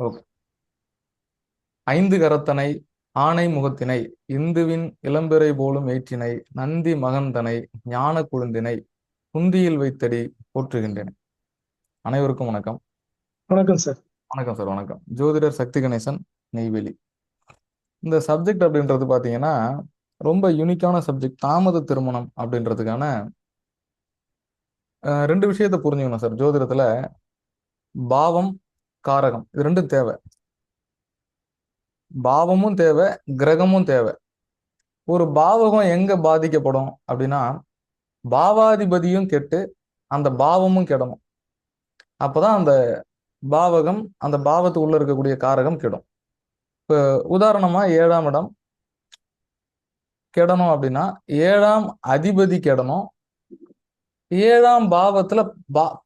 Okay. ஐந்து கரத்தனை ஆனை முகத்தினை இந்துவின் இளம்பிறை போலும் ஏற்றினை நந்தி மகந்தனை ஞான குழுந்தினை குந்தியில் வைத்தடி போற்றுகின்றன. அனைவருக்கும் வணக்கம். வணக்கம் சார். வணக்கம் சார். வணக்கம். ஜோதிடர் சக்தி கணேசன், நெய்வேலி. இந்த சப்ஜெக்ட் அப்படின்றது பாத்தீங்கன்னா ரொம்ப யூனிக்கான சப்ஜெக்ட். தாமத திருமணம் அப்படின்றதுக்கான ரெண்டு விஷயத்த புரிஞ்சுக்கணும் சார். ஜோதிடத்துல பாவம், காரகம் இது ரெண்டும் தேவை. பாவமும் தேவை, கிரகமும் தேவை. ஒரு பாவகம் எங்க பாதிக்கப்படும் அப்படின்னா பாவாதிபதியும் கெட்டு அந்த பாவமும் கெடணும். அப்பதான் அந்த பாவகம், அந்த பாவத்துக்கு உள்ள இருக்கக்கூடிய காரகம் கெடும். இப்போ உதாரணமா 7ஆம் இடம் கெடணும் அப்படின்னா 7ஆம் அதிபதி கெடணும். 7ஆம் பாவத்துல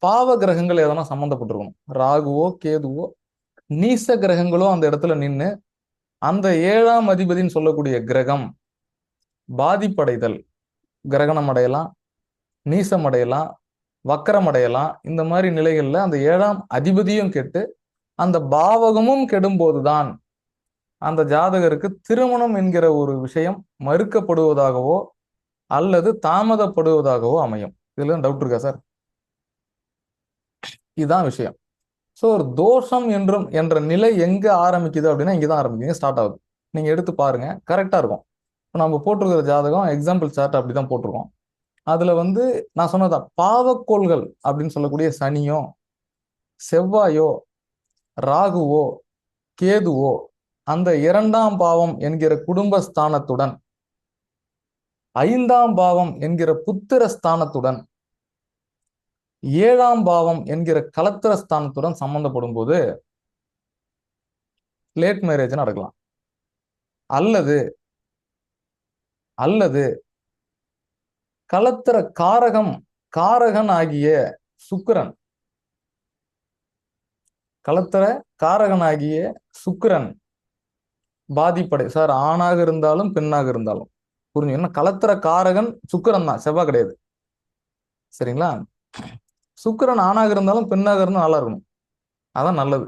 பாவ கிரகங்கள் எதனா சம்பந்தப்பட்டிருக்கணும். ராகுவோ கேதுவோ நீச கிரகங்களோ அந்த இடத்துல நின்று அந்த 7ஆம் அதிபதினு சொல்லக்கூடிய கிரகம் பாதிப்படைதல், கிரகணம் அடையலாம், நீசம் அடையலாம், வக்கரம் அடையலாம். இந்த மாதிரி நிலைகள்ல அந்த 7ஆம் அதிபதியும் கெட்டு அந்த பாவகமும் கெடும் போதுதான் அந்த ஜாதகருக்கு திருமணம் என்கிற ஒரு விஷயம் மறுக்கப்படுவதாகவோ அல்லது தாமதப்படுவதாகவோ அமையும். இதுல டவுட் இருக்கா சார்? இதுதான் விஷயம். ஸோ ஒரு தோஷம் என்ற நிலை எங்க ஆரம்பிக்குது அப்படின்னா இங்கதான் ஆரம்பிக்குது, ஸ்டார்ட் ஆகுது. நீங்க எடுத்து பாருங்க, கரெக்டா இருக்கும். நம்ம போட்டிருக்கிற ஜாதகம் எக்ஸாம்பிள் சார்ட் அப்படிதான் போட்டிருக்கோம். அதுல நான் சொன்னதான் பாவக்கோள்கள் அப்படின்னு சொல்லக்கூடிய சனியோ செவ்வாயோ ராகுவோ கேதுவோ அந்த 2ஆம் பாவம் என்கிற குடும்பஸ்தானத்துடன் 5ஆம் பாவம் என்கிற புத்திரஸ்தானத்துடன் 7ஆம் பாவம் என்கிற கலத்திரஸ்தானத்துடன் சம்பந்தப்படும் போது லேட் மேரேஜ் நடக்கலாம். அல்லது அல்லது கலத்திர காரகன் ஆகிய சுக்கிரன், கலத்திர காரகன் ஆகிய சுக்கிரன் பாதிப்படை. சார் ஆணாக இருந்தாலும் பெண்ணாக இருந்தாலும் புரிஞ்சுங்க. கலத்திர காரகன் சுக்கிரன் தான், செவ்வாய் கிடையாது. சரிங்களா? சுக்கிரன் ஆணாக இருந்தாலும் பெண்ணாக இருந்தாலும் நல்லா இருக்கணும், அதான் நல்லது.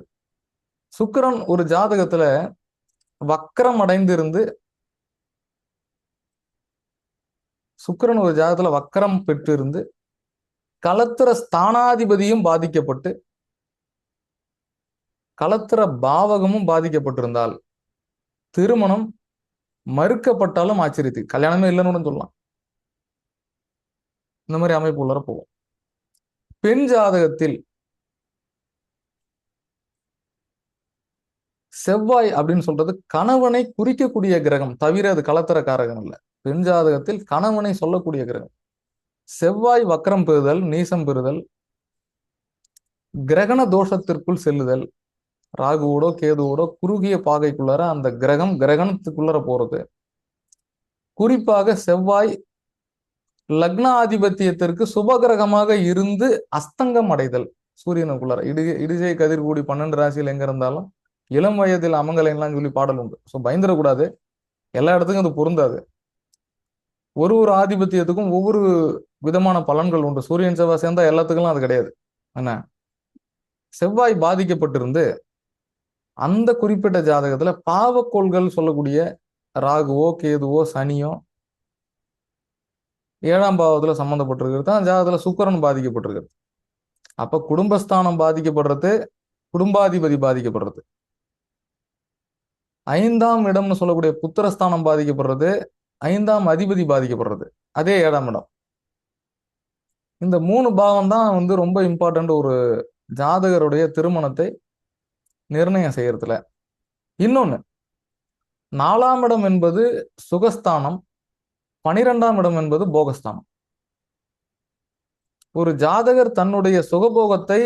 சுக்கிரன் ஒரு ஜாதகத்துல வக்கரம் அடைந்திருந்து சுக்கிரன் ஒரு ஜாதகத்துல வக்கரம் பெற்று இருந்து கலத்திர ஸ்தானாதிபதியும் பாதிக்கப்பட்டு கலத்திர பாவகமும் பாதிக்கப்பட்டிருந்தால் திருமணம் மறுக்கப்பட்டாலும் ஆச்சரியத்து, கல்யாணமே இல்லைன்னு சொல்லலாம். இந்த மாதிரி அமைப்பு உள்ளர போகும். பெண் ஜாதகத்தில் செவ்வாய் அப்படின்னு சொல்றது கணவனை குறிக்கக்கூடிய கிரகம் தவிர அது கலத்திர காரகம் இல்லை. பெண் ஜாதகத்தில் கணவனை சொல்லக்கூடிய கிரகம். செவ்வாய் வக்கரம் பெறுதல், நீசம் பெறுதல், கிரகண தோஷத்திற்குள் செல்லுதல், ராகுவோடோ கேதுவோடோ குறுகிய பாகைக்குள்ளார அந்த கிரகணத்துக்குள்ளார போறது. குறிப்பாக செவ்வாய் லக்னாதிபத்தியத்திற்கு சுபகிரகமாக இருந்து அஸ்தங்கம் அடைதல், சூரியனுக்குள்ளார இடிஜை கதிர் கூடி 12 ராசியில் எங்க இருந்தாலும் இளம் வயதில் அமங்கலைலாம் சொல்லி பாடல் உண்டு. ஸோ பயந்துடக்கூடாது, எல்லா இடத்துக்கும் அது பொருந்தாது. ஒரு ஆதிபத்தியத்துக்கும் ஒவ்வொரு விதமான பலன்கள் உண்டு. சூரியன் செவ்வாய் சேர்ந்தா எல்லாத்துக்கும் அது கிடையாது. என்ன, செவ்வாய் பாதிக்கப்பட்டிருந்து அந்த குறிப்பிட்ட ஜாதகத்துல பாவக்கோள்கள் சொல்லக்கூடிய ராகுவோ கேதுவோ சனியோ 7ஆம் பாவத்துல சம்பந்தப்பட்டிருக்கிறது தான் ஜாதகத்துல சுக்கிரன் பாதிக்கப்பட்டிருக்கிறது. அப்ப குடும்பஸ்தானம் பாதிக்கப்படுறது, குடும்பாதிபதி பாதிக்கப்படுறது, 5ஆம் இடம்னு சொல்லக்கூடிய புத்திரஸ்தானம் பாதிக்கப்படுறது, 5ஆம் அதிபதி பாதிக்கப்படுறது, அதே 7ஆம் இடம். இந்த 3 பாவம் தான் ரொம்ப இம்பார்ட்டன்ட் ஒரு ஜாதகருடைய திருமணத்தை நிர்ணயம் செய்யறதுல. இன்னொன்னு, 4ஆம் இடம் என்பது சுகஸ்தானம், 12ஆம் இடம் என்பது போகஸ்தானம். ஒரு ஜாதகர் தன்னுடைய சுகபோகத்தை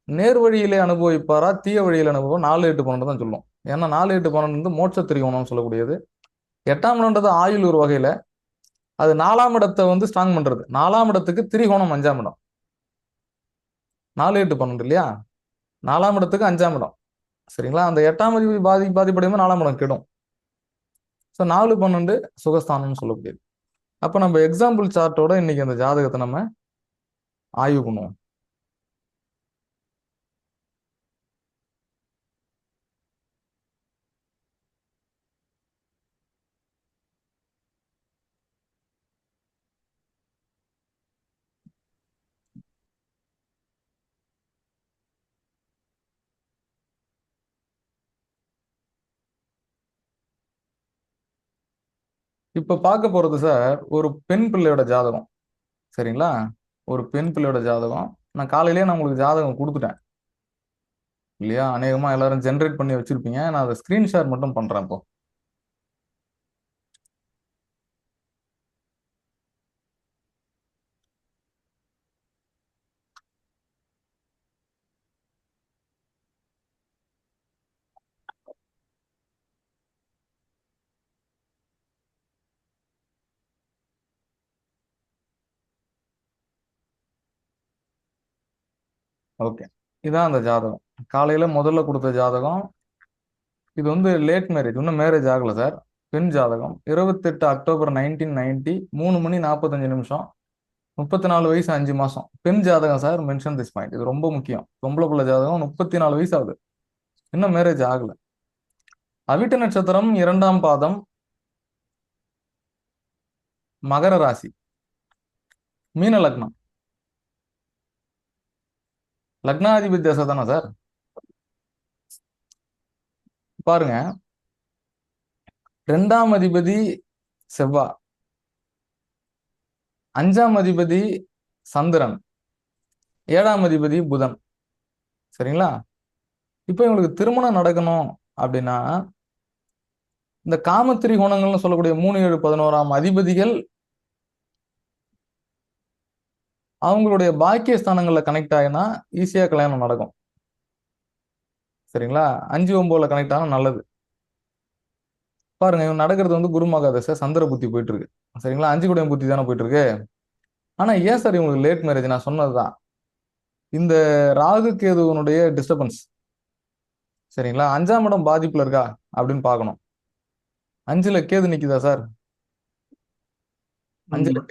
நேர் வழியிலே அனுபவிப்பாரா தீய வழியில் அனுபவம் 4, 8, 12 தான் சொல்லும். ஏன்னா 4, 8, 12 மோட்ச திரிகோணம்னு சொல்லக்கூடியது. 8ஆம் இடம்ன்றது ஆயுள் ஒரு வகையில, அது 4ஆம் இடத்தை ஸ்ட்ராங் பண்றது. 4ஆம் இடத்துக்கு திரிகோணம் 5ஆம் இடம். 4, 8, 12 இல்லையா? 4ஆம் இடத்துக்கு 5ஆம் இடம். சரிங்களா? அந்த 8ஆம் அதிபதி பாதிப்படையும்போது 4ஆம் இடம் கெடும். ஸோ 4, 12 சுகஸ்தானம்னு சொல்லக்கூடியது. அப்ப நம்ம எக்ஸாம்பிள் சார்ட்டோட இன்னைக்கு அந்த ஜாதகத்தை நம்ம ஆய்வு பண்ணுவோம். இப்ப பார்க்க போறது சார் ஒரு பெண் பிள்ளையோட ஜாதகம். சரிங்களா? ஒரு பெண் பிள்ளையோட ஜாதகம். நான் காலையிலேயே நான் உங்களுக்கு ஜாதகம் கொடுத்துட்டேன் இல்லையா? அநேகமா எல்லாரும் ஜென்ரேட் பண்ணி வச்சிருப்பீங்க. நான் அதை ஸ்கிரீன் ஷேர் மட்டும் பண்றேன் இப்போ. ஓகே, இதான் அந்த ஜாதகம். காலையில முதல்ல கொடுத்த ஜாதகம். இது வந்து லேட் மேரேஜ், இன்னும் மேரேஜ் ஆகல சார். பெண் ஜாதகம். 28 அக்டோபர் 1990, 3:45, 34 வயசு 5 மாசம். பெண் ஜாதகம் சார். மென்ஷன் திஸ் பாயிண்ட், இது ரொம்ப முக்கியம். பொம்பளை பிள்ளை ஜாதகம், 34 வயசு ஆகுது, இன்னும் மேரேஜ் ஆகல. அவிட்ட நட்சத்திரம் 2ஆம் பாதம், மகர ராசி, மீன லக்னம். லக்னாதிபதி தசை தானே சார்? பாருங்க, 2ஆம் அதிபதி செவ்வா, 5ஆம் அதிபதி சந்திரன், 7ஆம் அதிபதி புதன். சரிங்களா? இப்போ இவங்களுக்கு திருமணம் நடக்கணும் அப்படின்னா இந்த காமத்திரி குணங்கள்னு சொல்லக்கூடிய 3, 7, 11ஆம் அதிபதிகள் அவங்களுடைய பாக்கிய ஸ்தானங்கள்ல கனெக்ட் ஆகினா ஈஸியா கல்யாணம் நடக்கும். சரிங்களா? 5, 9ல கனெக்ட் ஆனா நல்லது. பாருங்க, இவன் நடக்கிறது வந்து குருமகா தசை, சந்திர புத்தி போயிட்டு இருக்கு. சரிங்களா? 5 குடையன் புத்தி தானே போயிட்டு இருக்கு. ஆனா ஏன் சார் இவங்களுக்கு லேட் மேரேஜ்? நான் சொன்னதுதான், இந்த ராகு கேதுவனுடைய டிஸ்டர்பன்ஸ். சரிங்களா? 5ஆம் இடம் பாதிப்புல இருக்கா அப்படின்னு பார்க்கணும். 5ல கேது நிக்குதா சார்? 5ல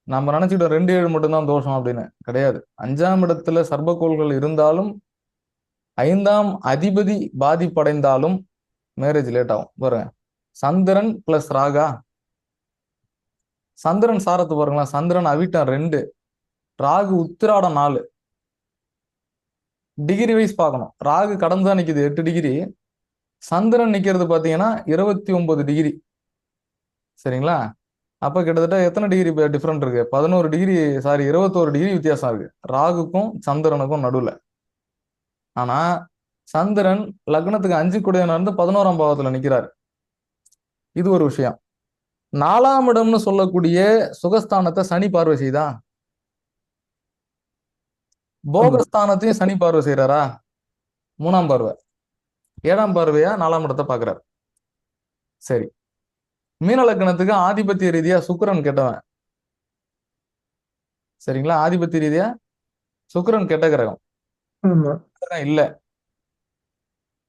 நம்ம நினைச்சுக்கிட்டோம் 2, 7 மட்டும்தான் தோஷம் அப்படின்னு. கிடையாது. 5ஆம் இடத்துல சர்ப்பகோள்கள் இருந்தாலும் 5ஆம் அதிபதி பாதிப்படைந்தாலும் மேரேஜ் லேட் ஆகும். பாருங்க, சந்திரன் பிளஸ் ராகா. சந்திரன் சாரத்து பாருங்களா, சந்திரன் அவிட்டம் 2, ராகு உத்திராடம் 4. டிகிரி வைஸ் பார்க்கணும். ராகு கடந்துதான் நிக்குது 8 டிகிரி, சந்திரன் நிக்கிறது பாத்தீங்கன்னா 29 டிகிரி. சரிங்களா? அப்ப கிட்டத்தட்ட எத்தனை டிகிரி டிஃபரெண்ட் இருக்கு? 11 டிகிரி, சாரி 21 டிகிரி வித்தியாசம் இருக்கு ராகுக்கும் சந்திரனுக்கும் நடுவுல. ஆனா சந்திரன் லக்னத்துக்கு 5 குடையவனா இருந்து 11ஆம் பாவத்துல நிக்கிறாரு. இது ஒரு விஷயம். 4ஆம் இடம்னு சொல்லக்கூடிய சுகஸ்தானத்தை சனி பார்வை செய்தா? போகஸ்தானத்தையும் சனி பார்வை செய்யறாரா? 3ஆம் பார்வை. 7ஆம் பார்வையா 4ஆம் இடத்தை பாக்குறாரு. சரி, மீன லக்னத்துக்கு ஆதிபத்திய ரீதியா சுக்கிரன் கெட்டவன். சரிங்களா? ஆதிபத்திய ரீதியா சுக்கிரன் கெட்ட கிரகம் இல்ல.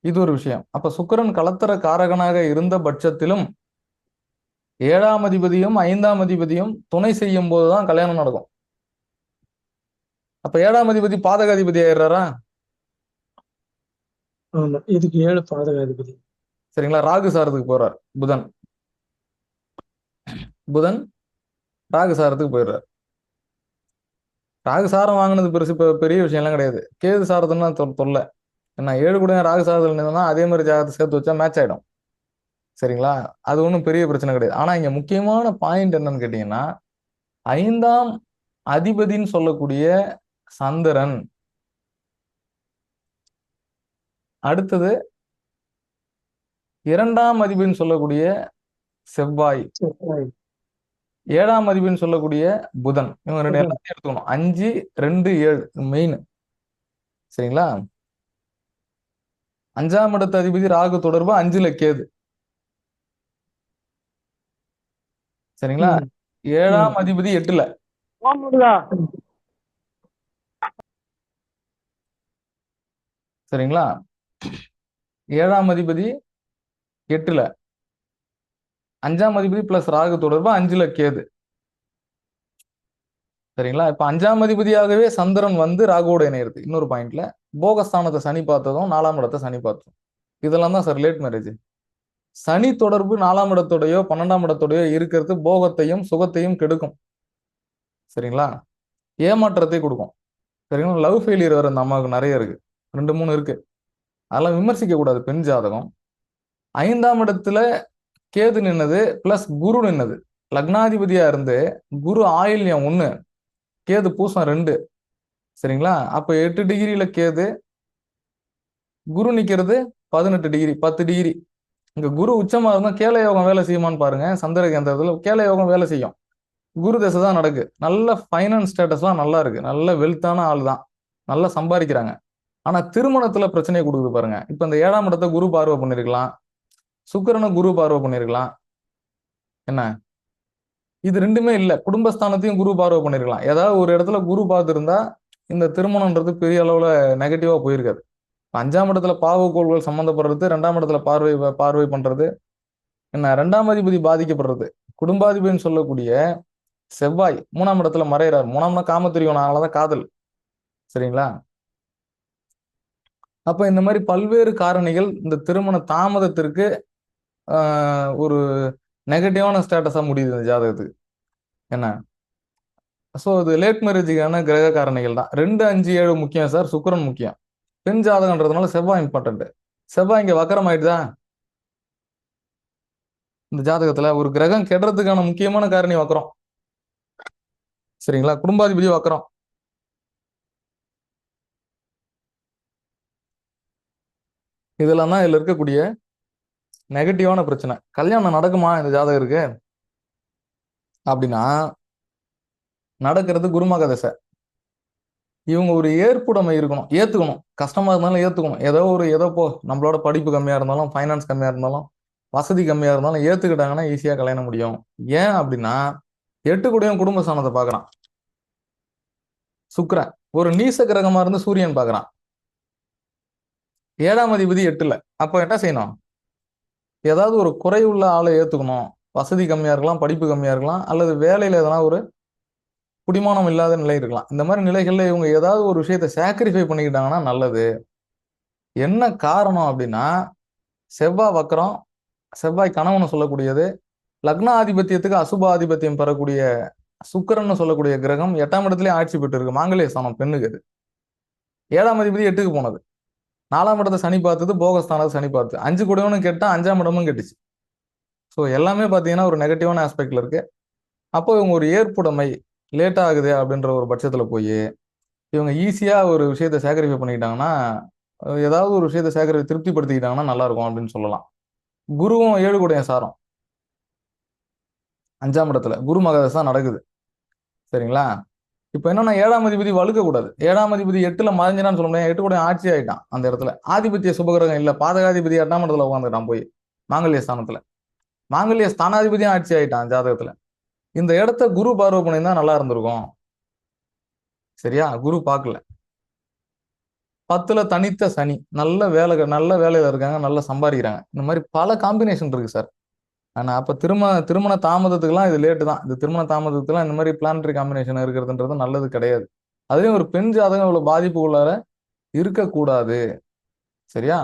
இது ஒரு விஷயம். அப்ப சுக்கிரன் கலத்தர காரகனாக இருந்த பட்சத்திலும் 7ஆம் அதிபதியும் 5ஆம் அதிபதியும் துணை செய்யும் போதுதான் கல்யாணம் நடக்கும். அப்ப 7ஆம் அதிபதி பாதக அதிபதி ஆயிடுறாரா? இதுக்கு 7 பாதகாதிபதி. சரிங்களா? ராகு சாரத்துக்கு போறார் புதன். புதன் ராகு சாரத்துக்கு போயிடுறார். ராகு சாரம் வாங்கினது பெருசு பெரிய விஷயம் எல்லாம் கிடையாது. கேது சாரத்துன்னா தொல்லை. என்ன 7 கூட ராகு சாரத்தில் இருந்ததுன்னா அதே மாதிரி ஜாதகத்தை சேர்த்து வச்சா மேட்ச் ஆயிடும். சரிங்களா? அது ஒன்றும் பெரிய பிரச்சனை கிடையாது. ஆனா இங்க முக்கியமான பாயிண்ட் என்னன்னு கேட்டீங்கன்னா, 5ஆம் அதிபதின்னு சொல்லக்கூடிய சந்திரன், அடுத்தது 2ஆம் அதிபதினு சொல்லக்கூடிய செவ்வாய், 7ஆம் அதிபதினு சொல்லக்கூடிய புதன், இவங்க ரெண்டு எல்லாத்தையும் எடுத்துக்கணும். 5, 2, 7 மெயின். சரிங்களா? 5ஆம் இடத்து அதிபதி ராகு தொடர்பு 5ல கேது. சரிங்களா? 7ஆம் அதிபதி 8ல. சரிங்களா? 7ஆம் அதிபதி 8ல, 5ஆம் அதிபதி பிளஸ் ராகு தொடர்பு 5ல கேது. சரிங்களா? இப்ப 5ஆம் அதிபதியாகவே சந்திரன் வந்து ராகுவோட இணையிறது. இன்னொரு பாயிண்ட்ல போகஸ்தானத்தை சனி பார்த்ததும் 4ஆம் இடத்தை சனி பார்த்ததும், இதெல்லாம் தான் சார் லேட் மேரேஜ். சனி தொடர்பு 4ஆம் இடத்தோடயோ 12ஆம் இடத்தோடயோ இருக்கிறது போகத்தையும் சுகத்தையும் கெடுக்கும். சரிங்களா? ஏமாற்றத்தை கொடுக்கும். சரிங்களா? லவ் ஃபெயிலியர் வர அந்த அம்மாவுக்கு நிறைய இருக்கு, 2, 3 இருக்கு. அதெல்லாம் விமர்சிக்க கூடாது. பெண் ஜாதகம் 5ஆம் இடத்துல கேது நின்னது பிளஸ் குரு நின்னது. லக்னாதிபதியா இருந்து குரு ஆயில்யம் 1, கேது பூசம் 2. சரிங்களா? அப்ப 8 டிகிரியில கேது, குரு நிக்கிறது 18 டிகிரி, 10 டிகிரி. இங்க குரு உச்சமா இருந்தா கேல யோகம் வேலை செய்யுமான்னு பாருங்க. சந்திர கேந்திரத்துல கேல யோகம் வேலை செய்யும். குரு தசை தான் நடக்கு. நல்ல ஃபைனான்ஸ் ஸ்டேட்டஸ்லாம் நல்லா இருக்கு. நல்ல வெல்த்தான ஆள் தான். நல்லா சம்பாதிக்கிறாங்க. ஆனா திருமணத்துல பிரச்சனையை கொடுக்குது பாருங்க. இப்ப இந்த 7ஆம் இடத்தை குரு பார்வை பண்ணிருக்கலாம், சுக்கிரனை குரு பார்வை பண்ணிருக்கலாம். என்ன, இது ரெண்டுமே இல்ல. குடும்பஸ்தானத்தையும் குரு பார்வை பண்ணிருக்கலாம். ஏதாவது ஒரு இடத்துல குரு பார்த்துருந்தா இந்த திருமணம்ன்றது பெரிய அளவுல நெகட்டிவா போயிருக்காது. 5ஆம் இடத்துல பாவக்கோள்கள் சம்பந்தப்படுறது, 2ஆம் இடத்துல பார்வை பார்வை பண்றது, என்ன 2ஆம் அதிபதி பாதிக்கப்படுறது, குடும்பாதிபதினு சொல்லக்கூடிய செவ்வாய் 3ஆம் இடத்துல மறைகிறார். 3ஆம்னா காமத்திரியோம், அதனாலதான் காதல். சரிங்களா? அப்ப இந்த மாதிரி பல்வேறு காரணிகள் இந்த திருமண தாமதத்திற்கு ஒரு நெகட்டிவான ஸ்டேட்டஸா முடியுது இந்த ஜாதகத்துக்கு. என்ன, ஸோ இது லேட் மேரேஜுக்கான கிரக காரணிகள் தான். 2, 5, 7 முக்கியம் சார். சுக்கிரன் முக்கியம். பெண் ஜாதகன்றதுனால செவ்வாய் இம்பார்ட்டன்ட். செவ்வாய் இங்க வக்கரம் ஆயிடுதா? இந்த ஜாதகத்துல ஒரு கிரகம் கெடுறதுக்கான முக்கியமான காரணி வக்கரம். சரிங்களா? குடும்பாதிபதி வக்கரம். இதெல்லாம் தான் இதுல இருக்கக்கூடிய நெகட்டிவான பிரச்சனை. கல்யாணம் நடக்குமா இந்த ஜாதகருக்கு அப்படின்னா, நடக்கிறது குருமக தசை. இவங்க ஒரு ஏற்புடைமை இருக்கணும், ஏத்துக்கணும். கஷ்டமா இருந்தாலும் ஏத்துக்கணும். ஏதோ போ, நம்மளோட படிப்பு கம்மியா இருந்தாலும், ஃபைனான்ஸ் கம்மியா இருந்தாலும், வசதி கம்மியா இருந்தாலும் ஏத்துக்கிட்டாங்கன்னா ஈஸியா கல்யாணம் முடியும். ஏன் அப்படின்னா 8 கூடயும் குடும்ப ஸ்தானத்தை பார்க்கறான் சுக்கிரன். ஒரு நீச கிரகமா இருந்து சூரியன் பார்க்கறான். 7ஆம் அதிபதி 8ல. அப்ப என்ன செய்யணும்? ஏதாவது ஒரு குறையுள்ள ஆளை ஏத்துக்கணும். வசதி கம்மியா இருக்கலாம், படிப்பு கம்மியா இருக்கலாம், அல்லது வேலையில எதனா ஒரு குடிமானம் இல்லாத நிலை இருக்கலாம். இந்த மாதிரி நிலைகள்ல இவங்க ஏதாவது ஒரு விஷயத்தை சாக்ரிஃபை பண்ணிக்கிட்டாங்கன்னா நல்லது. என்ன காரணம் அப்படின்னா, செவ்வாய் வக்கரம், செவ்வாய் கணவன் சொல்லக்கூடியது, லக்னாதிபத்தியத்துக்கு அசுபாதிபத்தியம் பெறக்கூடிய சுக்கிரன்னு சொல்லக்கூடிய கிரகம் 8ஆம் இடத்துலயே ஆட்சி பெற்று இருக்கு. மாங்கல்ய ஸ்தானம் பெண்ணுக்கு. அது 7ஆம் அதிபதி 8க்கு போனது. 4ஆம் இடத்தை சனி பார்த்தது, போகஸ்தானத்தை சனி பார்த்து 5 கூடவனும் கேட்டா 5ஆம் இடமும் கெட்டுச்சு. ஸோ எல்லாமே பார்த்தீங்கன்னா ஒரு நெகட்டிவான ஆஸ்பெக்ட்ல இருக்கு. அப்போ இவங்க ஒரு ஏற்புடைமை லேட் ஆகுது அப்படின்ற ஒரு பட்சத்துல போய் இவங்க ஈஸியா ஒரு விஷயத்தை சேகரிஃபை பண்ணிக்கிட்டாங்கன்னா, ஏதாவது ஒரு விஷயத்தை திருப்திப்படுத்திக்கிட்டாங்கன்னா நல்லா இருக்கும் அப்படின்னு சொல்லலாம். குருவும் 7 கூடயும் சாரம் 5ஆம் இடத்துல குரு மகதசா நடக்குது. சரிங்களா? இப்ப என்னன்னா 7ஆம் அதிபதி வலுக்க கூடாது. 7ஆம் அதிபதி 8ல மறைஞ்சிடான்னு சொல்ல முடியாது. 8 கூட ஆட்சி ஆயிட்டான் அந்த இடத்துல. ஆதிபத்திய சுபகிரகம் இல்ல, பாதகாதிபதி 8ஆம் இடத்துல உட்காந்துட்டான் போய் மாங்கல்ய ஸ்தானத்துல. மாங்கல்ய ஸ்தானாதிபதியும் ஆட்சி ஆயிட்டான் ஜாதகத்துல. இந்த இடத்த குரு பார்வை பண்ணியிருந்தா நல்லா இருந்திருக்கும். சரியா? குரு பார்க்கல. 10ல தனித்த சனி, நல்ல வேலையில இருக்காங்க, நல்லா சம்பாதிக்கிறாங்க. இந்த மாதிரி பல காம்பினேஷன் இருக்கு சார். ஆனா அப்ப திருமண தாமதத்துக்குலாம் இது லேட்டு தான். இந்த திருமண தாமதத்துக்குலாம் இந்த மாதிரி பிளானட்டரி காம்பினேஷன் இருக்கிறதுன்றது நல்லது கிடையாது. அதுலயும் ஒரு பெண் ஜாதகம் இவ்வளவு பாதிப்புக்குள்ளார இருக்கக்கூடாது. சரியா?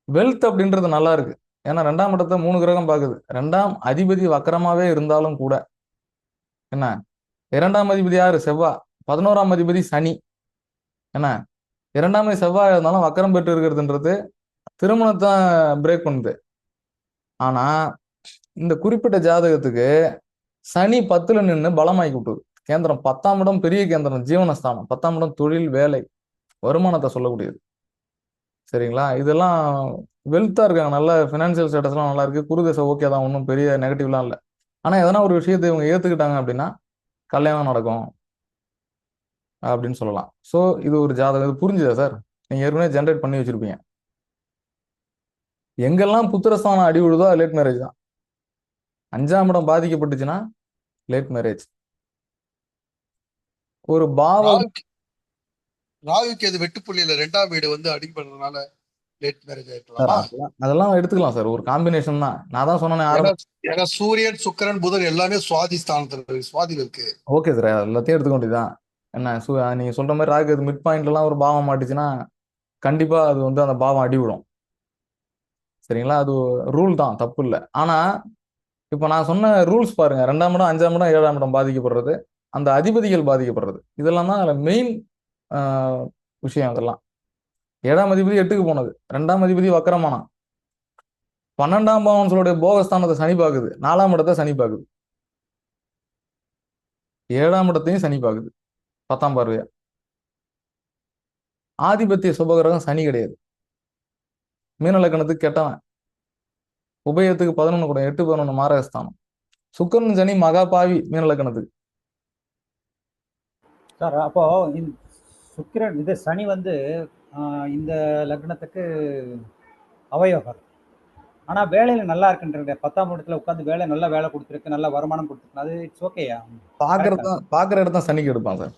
வெல்த் அப்படின்றது நல்லா இருக்கு. ஏன்னா 2ஆம் இடத்தை 3 கிரகம் பார்க்குது. 2ஆம் அதிபதி வக்கரமாவே இருந்தாலும் கூட என்ன, 2ஆம் அதிபதி யாரு? செவ்வாய். 11ஆம் அதிபதி சனி. என்ன, 2ஆம் செவ்வாய் இருந்தாலும் வக்கரம் பெற்று இருக்கிறதுன்றது திருமணத்தை பிரேக் பண்ணுது. ஆனா இந்த குறிப்பிட்ட ஜாதகத்துக்கு சனி 10ல நின்று பலமாக்கி விட்டுது. கேந்திரம் 10ஆம் இடம் பெரிய கேந்திரம், ஜீவனஸ்தானம். 10ஆம் இடம் தொழில், வேலை, வருமானத்தை சொல்லக்கூடியது. சரிங்களா? இதெல்லாம் வெல்த்தா இருக்காங்க, நல்ல பினான்சியல் ஸ்டேட்டஸ்லாம் நல்லா இருக்கு. குருதசை ஓகே தான், ஒன்றும் பெரிய நெகட்டிவ்லாம் இல்லை. ஆனா எதனா ஒரு விஷயத்தை இவங்க ஏத்துக்கிட்டாங்க அப்படின்னா கல்யாணம் நடக்கும் அப்படின்னு சொல்லலாம். ஸோ இது ஒரு ஜாதகம். இது புரிஞ்சுதா சார்? நீங்க ஏற்கனவே ஜென்ரேட் பண்ணி வச்சிருப்பீங்க. எங்கெல்லாம் புத்திரஸ்தானம் அடி விழுதோ அது லேட் மேரேஜ் தான். 5ஆம் இடம் பாதிக்கப்பட்டுச்சுன்னா லேட் மேரேஜ். ஒரு பாவ ராகுக்கு அது வெட்டுப்புள்ளியில 2ஆம் வீடு வந்து அடிபடுறதுனால லேட் மேரேஜ் சார் ஆயிட்டலாமா? அதெல்லாம் எடுத்துக்கலாம் சார். ஒரு காம்பினேஷன் தான். நான் தான் சொன்னேன் ஏன்னா சூரியன், சுக்கிரன், புதன் எல்லாமே சுவாதி ஸ்தானத்துல சுவாதியில் இருக்கு. ஓகே சார், எல்லாத்தையும் எடுத்துக்க வேண்டியதுதான். என்ன நீங்க சொல்ற மாதிரி ராகு அது மிட் பாயிண்ட்லாம் ஒரு பாவம் மாட்டுச்சுன்னா கண்டிப்பா அது வந்து அந்த பாவம் அடிவிடும். சரிங்களா? அது ரூல் தான், தப்பு இல்லை. ஆனா இப்ப நான் சொன்ன ரூல்ஸ் பாருங்க. 2ஆம் இடம், 5ஆம் இடம், 7ஆம் இடம் பாதிக்கப்படுறது, அந்த அதிபதிகள் பாதிக்கப்படுறது, இதெல்லாம் தான் அதுல மெயின் விஷயம். அதெல்லாம் 7ஆம் அதிபதி 8க்கு போனது, 2ஆம் அதிபதி வக்கரமானான், 12ஆம் பாவம் சொல்லுடைய போகஸ்தானத்தை சனி பார்க்குது, 4ஆம் இடத்தை சனி பார்க்குது, 7ஆம் இடத்தையும் சனி பார்க்குது 10ஆம் பார்வையா. ஆதிபத்திய சுபகிரகம் சனி கிடையாது. மீன லக்கணத்துக்கு கெட்டவன். உபயத்துக்கு 11 கூட 8 11 மாரகஸ்தானம். சுக்கிரன் சனி மகா பாவி மீன லக்கணத்துக்கு. சார் அப்போ சுக்கிரன் இது சனி வந்து இந்த லக்னத்துக்கு அவயோகர். ஆனா வேலையில நல்லா இருக்குன்ற 10ஆம் இடத்துல உட்காந்து நல்ல வேலை கொடுத்துருக்கு, நல்ல வருமானம் கொடுத்துருக்கு, அது இட்ஸ் ஓகேயா? பாக்குற இடத்தான் சனிக்கு எடுப்பான் சார்.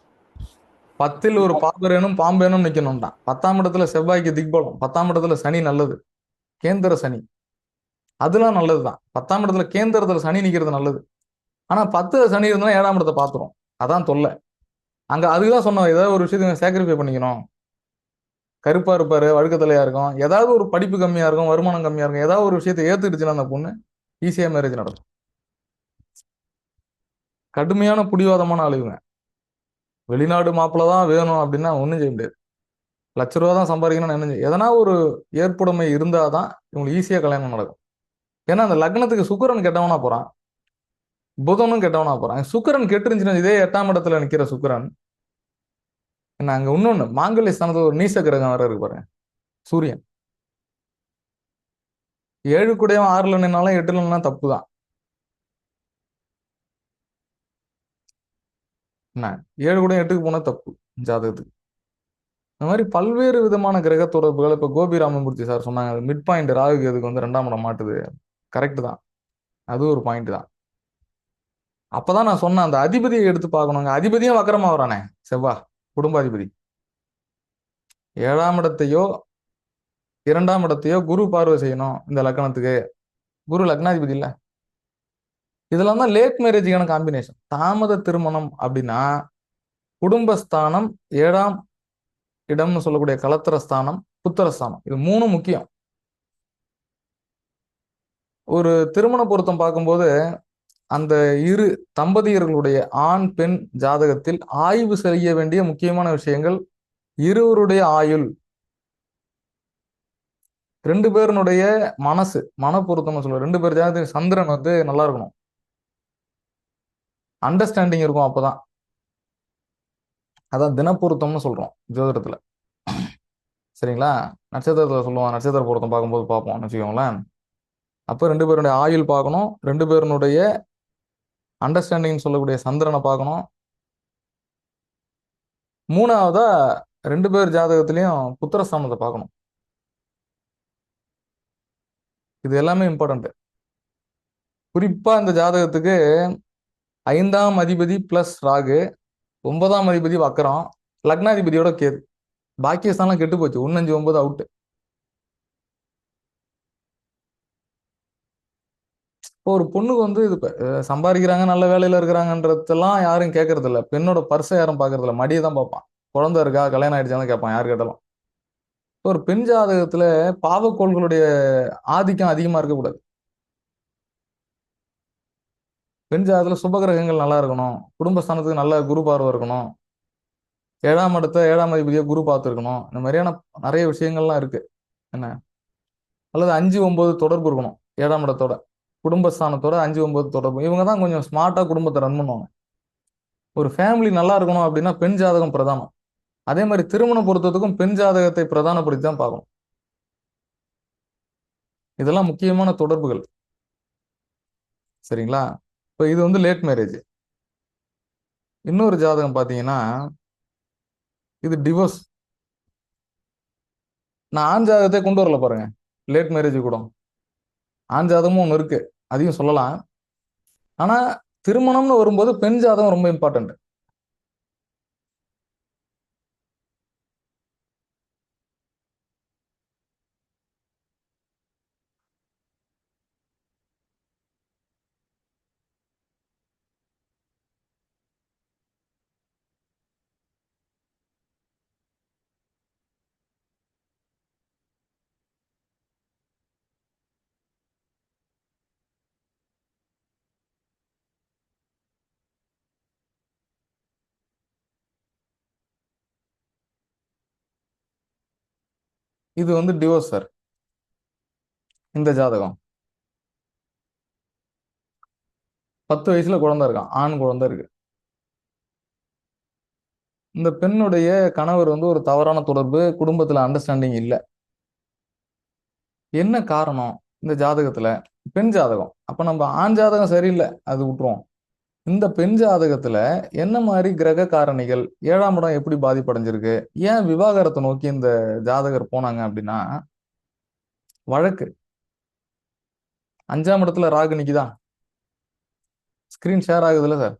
10ல் ஒரு பாம்பரேனும் பாம்பேனும் நிக்கணும்ட்டான். 10ஆம் இடத்துல செவ்வாய்க்கு திக்பலம், 10ஆம் இடத்துல சனி நல்லது, கேந்திர சனி, அதெல்லாம் நல்லதுதான். 10ஆம் இடத்துல கேந்திரத்துல சனி நிக்கிறது நல்லது. ஆனா 10 சனி இருந்தா 7ஆம் இடத்தை பாத்துரும், அதான் தொல்லை. அங்க அதுதான் சொன்னோம், ஏதாவது ஒரு விஷயத்தை சாக்ரிஃபை பண்ணிக்கணும். கருப்பா இருப்பாரு, வழுக்கத்தலையா இருக்கும், ஏதாவது ஒரு படிப்பு கம்மியா இருக்கும், வருமானம் கம்மியா இருக்கும், ஏதாவது ஒரு விஷயத்தை ஏத்துக்கிட்டுச்சுன்னா அந்த பொண்ணு ஈஸியா மேரேஜ் நடக்கும். கடுமையான புடிவாதமான ஆளுங்க. வெளிநாடு மாப்பிள்ள தான் வேணும் அப்படின்னா ஒன்றும் செய்ய முடியாது. லட்ச ரூபா தான் சம்பாதிக்கணும்னு என்ன எதனா ஒரு ஏற்புடைமை இருந்தாதான் இவங்களுக்கு ஈஸியா கல்யாணம் நடக்கும். ஏன்னா அந்த லக்னத்துக்கு சுக்கிரன் கெட்டவனா போறான், புதனும் கெட்டவனா போறான். சுக்கிரன் கெட்டுருந்துச்சுன்னா, இதே 8ஆம் இடத்துல நிக்கிற சுக்கிரன் என்ன, அங்க இன்னொன்னு மாங்கல்ய ஸ்தானத்துல ஒரு நீச கிரகம் வேற இருக்கு பாருங்க, சூரியன். 7 கூடயும் 6ல நின்னாலும் 8ல நின்னா தப்பு தான். என்ன 7 கூட 8க்கு போனா தப்பு ஜாதகத்துக்கு. இந்த மாதிரி பல்வேறு விதமான கிரக தொடர்புகள். இப்ப கோபி ராமமூர்த்தி சார் சொன்னாங்க, மிட் பாயிண்ட் ராகு கேதுக்கு வந்து 2ஆம் இடம் மாட்டுது. கரெக்ட் தான், அது ஒரு பாயிண்ட் தான். அப்பதான் நான் சொன்னேன், அந்த அதிபதியை எடுத்து பார்க்கணுங்க. அதிபதியும் வக்கரமா வரானே செவ்வா, குடும்பாதிபதி. 7ஆம் இடத்தையோ 2ஆம் இடத்தையோ குரு பார்வை செய்யணும் இந்த லக்னத்துக்கு. குரு லக்னாதிபதி இல்ல. இதெல்லாம் தான் லேட் மேரேஜுக்கான காம்பினேஷன். தாமத திருமணம் அப்படின்னா குடும்பஸ்தானம், 7ஆம் இடம்னு சொல்லக்கூடிய கலத்திரஸ்தானம், புத்திரஸ்தானம், இது 3 முக்கியம். ஒரு திருமண பொருத்தம் பார்க்கும்போது அந்த இரு தம்பதியர்களுடைய ஆண் பெண் ஜாதகத்தில் ஆய்வு செய்ய வேண்டிய முக்கியமான விஷயங்கள்: இருவருடைய ஆயுள், 2 பேருனுடைய மனசு, மன பொருத்தம்னு சொல்லுவோம். 2 பேர் ஜாதகத்தில் சந்திரன் வந்து நல்லா இருக்கணும், அண்டர்ஸ்டாண்டிங் இருக்கும். அப்பதான் அதான் தினப்பொருத்தம்னு சொல்றோம் ஜோதிடத்துல. சரிங்களா? நட்சத்திரத்துல சொல்லுவோம், நட்சத்திர பொருத்தம் பார்க்கும்போது பார்ப்போம் வச்சுக்கோங்களேன். அப்போ 2 பேருடைய ஆயுள் பார்க்கணும், 2 பேருனுடைய அண்டர்ஸ்டாண்டிங் சொல்லக்கூடிய சந்திரனை பார்க்கணும். 3ஆவதா 2 பேர் ஜாதகத்திலையும் புத்திரஸ்தானத்தை பார்க்கணும். இது எல்லாமே இம்பார்ட்டன்ட். குறிப்பா இந்த ஜாதகத்துக்கு 5ஆம் அதிபதி பிளஸ் ராகு, 9ஆம் அதிபதி வக்கரம், லக்னாதிபதியோட கேது. பாக்கியஸ்தானம் கெட்டு போச்சு, 1 5 9 அவுட். இப்போ ஒரு பொண்ணுக்கு வந்து இது சம்பாதிக்கிறாங்க, நல்ல வேலையில இருக்கிறாங்கன்றதெல்லாம் யாரும் கேட்கறது இல்ல. பெண்ணோட பர்ஸை யாரும் பார்க்கறது இல்ல, மடியை தான் பார்ப்பான். குழந்தை இருக்கா, கல்யாணம் ஆயிடுச்சான்னு கேட்பான் யார் கேட்டாலும். ஒரு பெண் ஜாதகத்துல பாவக்கோள்களுடைய ஆதிக்கம் அதிகமா இருக்கக்கூடாது. பெண் ஜாதகத்துல சுபகிரகங்கள் நல்லா இருக்கணும், குடும்பஸ்தானத்துக்கு நல்ல குரு பார்வை இருக்கணும், 7ஆம் இடத்த 7ஆம் அதிபதியை குரு பார்த்துருக்கணும். இந்த மாதிரியான நிறைய விஷயங்கள்லாம் இருக்கு. என்ன, அல்லது 5 9 தொடர்பு இருக்கணும் 7ஆம் இடத்தோட, குடும்பஸ்தானத்தோட 5 9 தொடர்பு. இவங்க தான் கொஞ்சம் ஸ்மார்ட்டா குடும்பத்தை ரன் பண்ணுவாங்க. ஒரு ஃபேமிலி நல்லா இருக்கணும் அப்படின்னா பெண் ஜாதகம் பிரதானம். அதே மாதிரி திருமண பொருத்தத்துக்கும் பெண் ஜாதகத்தை பிரதானப்படுத்தி தான் பார்க்கணும். இதெல்லாம் முக்கியமான தொடர்புகள். சரிங்களா? இப்போ இது வந்து லேட் மேரேஜ். இன்னொரு ஜாதகம் பார்த்தீங்கன்னா இது டிவோர்ஸ். நான் ஆண் ஜாதகத்தை கொண்டு வரல பாருங்க, லேட் மேரேஜ் கூட ஆண் ஜாதகமும் ஒன்று இருக்கு, அதையும் சொல்லலாம். ஆனா திருமணம்னு வரும்போது பெண் ஜாதகம் ரொம்ப இம்பார்ட்டன்ட். இது வந்து டிவோர்ஸ் சார், இந்த ஜாதகம். 10 வயசுல குழந்தை இருக்கான், ஆண் குழந்தை இருக்கு. இந்த பெண்ணுடைய கணவர் வந்து ஒரு தவறான தொடர்பு, குடும்பத்துல அண்டர்ஸ்டாண்டிங் இல்ல. என்ன காரணம் இந்த ஜாதகத்துல? பெண் ஜாதகம். அப்ப நம்ம ஆண் ஜாதகம் சரியில்லை, அது விட்டுருவோம். இந்த பெண் ஜாதகத்துல என்ன மாதிரி கிரக காரணிகள், 7ஆம் இடம் எப்படி பாதிப்படைஞ்சிருக்கு, ஏன் விவாகரத்தை நோக்கி இந்த ஜாதகர் போனாங்க அப்படின்னா, வழக்கு. 5ஆம் இடத்துல ராகு நிக்குதா? ஸ்கிரீன் ஷேர் ஆகுதுல்ல சார்?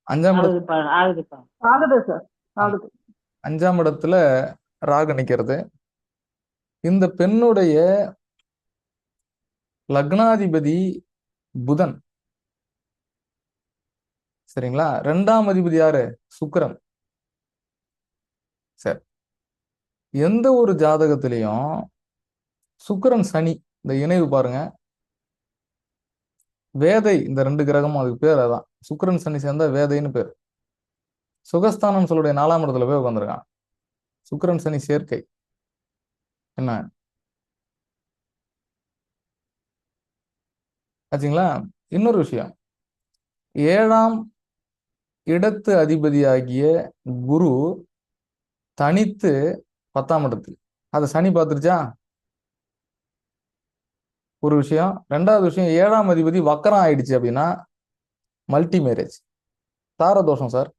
5ஆம் இடத்துல ஆகுதுப்பா ஆகுதுப்பா. ஆகுது சார், ஆகுது. 5ஆம் இடத்துல ராகு நிக்கிறது. இந்த பெண்ணுடைய லக்னாதிபதி புதன். சரிங்களா? 2ஆம் அதிபதி யாரு? சுக்கிரன். சரி, எந்த ஒரு ஜாதகத்திலையும் சுக்கிரன் சனி இந்த இணைவு பாருங்க, வேதை. இந்த 2 கிரகமும் அதுக்கு பேர் அதான், சுக்கிரன் சனி சேர்ந்தா வேதைன்னு பேர். சுகஸ்தானம் சொல்லுடைய 4ஆம் இடத்துல போய் உட்காந்துருக்கான். சுக்கிரன் சனி சேர்க்கை. என்ன ஆச்சுங்களா? இன்னொரு விஷயம், 7ஆம் இடத்து அதிபதியாகிய குரு தனித்து 10ஆம் இடத்துக்கு, அதை சனி பார்த்துருச்சா? ஒரு விஷயம். 2வது விஷயம், 7ஆம் அதிபதி வக்கரம் ஆயிடுச்சு அப்படின்னா மல்டி மேரேஜ், தார தோஷம் சார்.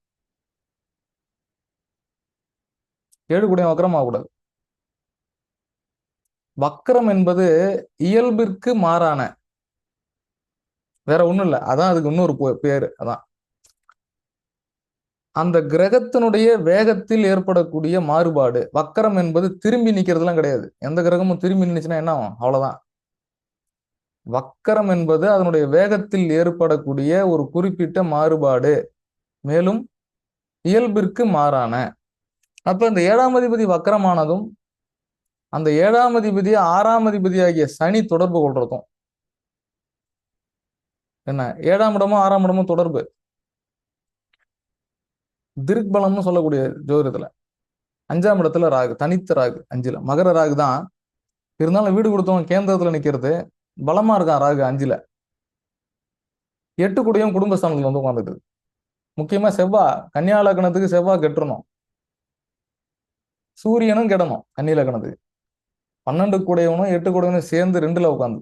7 கூட வக்கரம் ஆகக்கூடாது. வக்கரம் என்பது இயல்பிற்கு மாறான, வேற ஒண்ணும் இல்லை, அதான் அதுக்கு இன்னொரு பேரு. அதான் அந்த கிரகத்தினுடைய வேகத்தில் ஏற்படக்கூடிய மாறுபாடு. வக்கரம் என்பது திரும்பி நிக்கிறதுலாம் கிடையாது. எந்த கிரகமும் திரும்பி நின்னுச்சுன்னா என்ன ஆகும்? அவ்வளவுதான். வக்கரம் என்பது அதனுடைய வேகத்தில் ஏற்படக்கூடிய ஒரு குறிப்பிட்ட மாறுபாடு, மேலும் இயல்பிற்கு மாறான. அப்ப இந்த 7ஆம் அதிபதி வக்கரமானதும் அந்த 7ஆம் அதிபதி 6ஆம் அதிபதி ஆகிய சனி தொடர்பு கொள்றதும் என்ன, 7ஆம் இடமும் 6ஆம் இடமும் தொடர்பு. திருக்பலம்னு சொல்லக்கூடிய ஜோதிடத்துல 5ஆம் இடத்துல ராகு, தனித்த ராகு 5ல. மகர ராகு தான் இருந்தாலும் வீடு கொடுத்தவங்க கேந்திரத்துல நிக்கிறது, பலமா இருக்கான் ராகு 5ல. 8 கூடயும் குடும்பஸ்தானத்துல வந்து உட்காந்துட்டு. முக்கியமா செவ்வாய், கன்னியா லக்னத்துக்கு செவ்வாய் கெட்டுறணும், சூரியனும் கெடணும். கன்னி லக்னத்துக்கு 12 கூடையவனும் 8 கூடையவனும் சேர்ந்து 2ல உட்காந்து,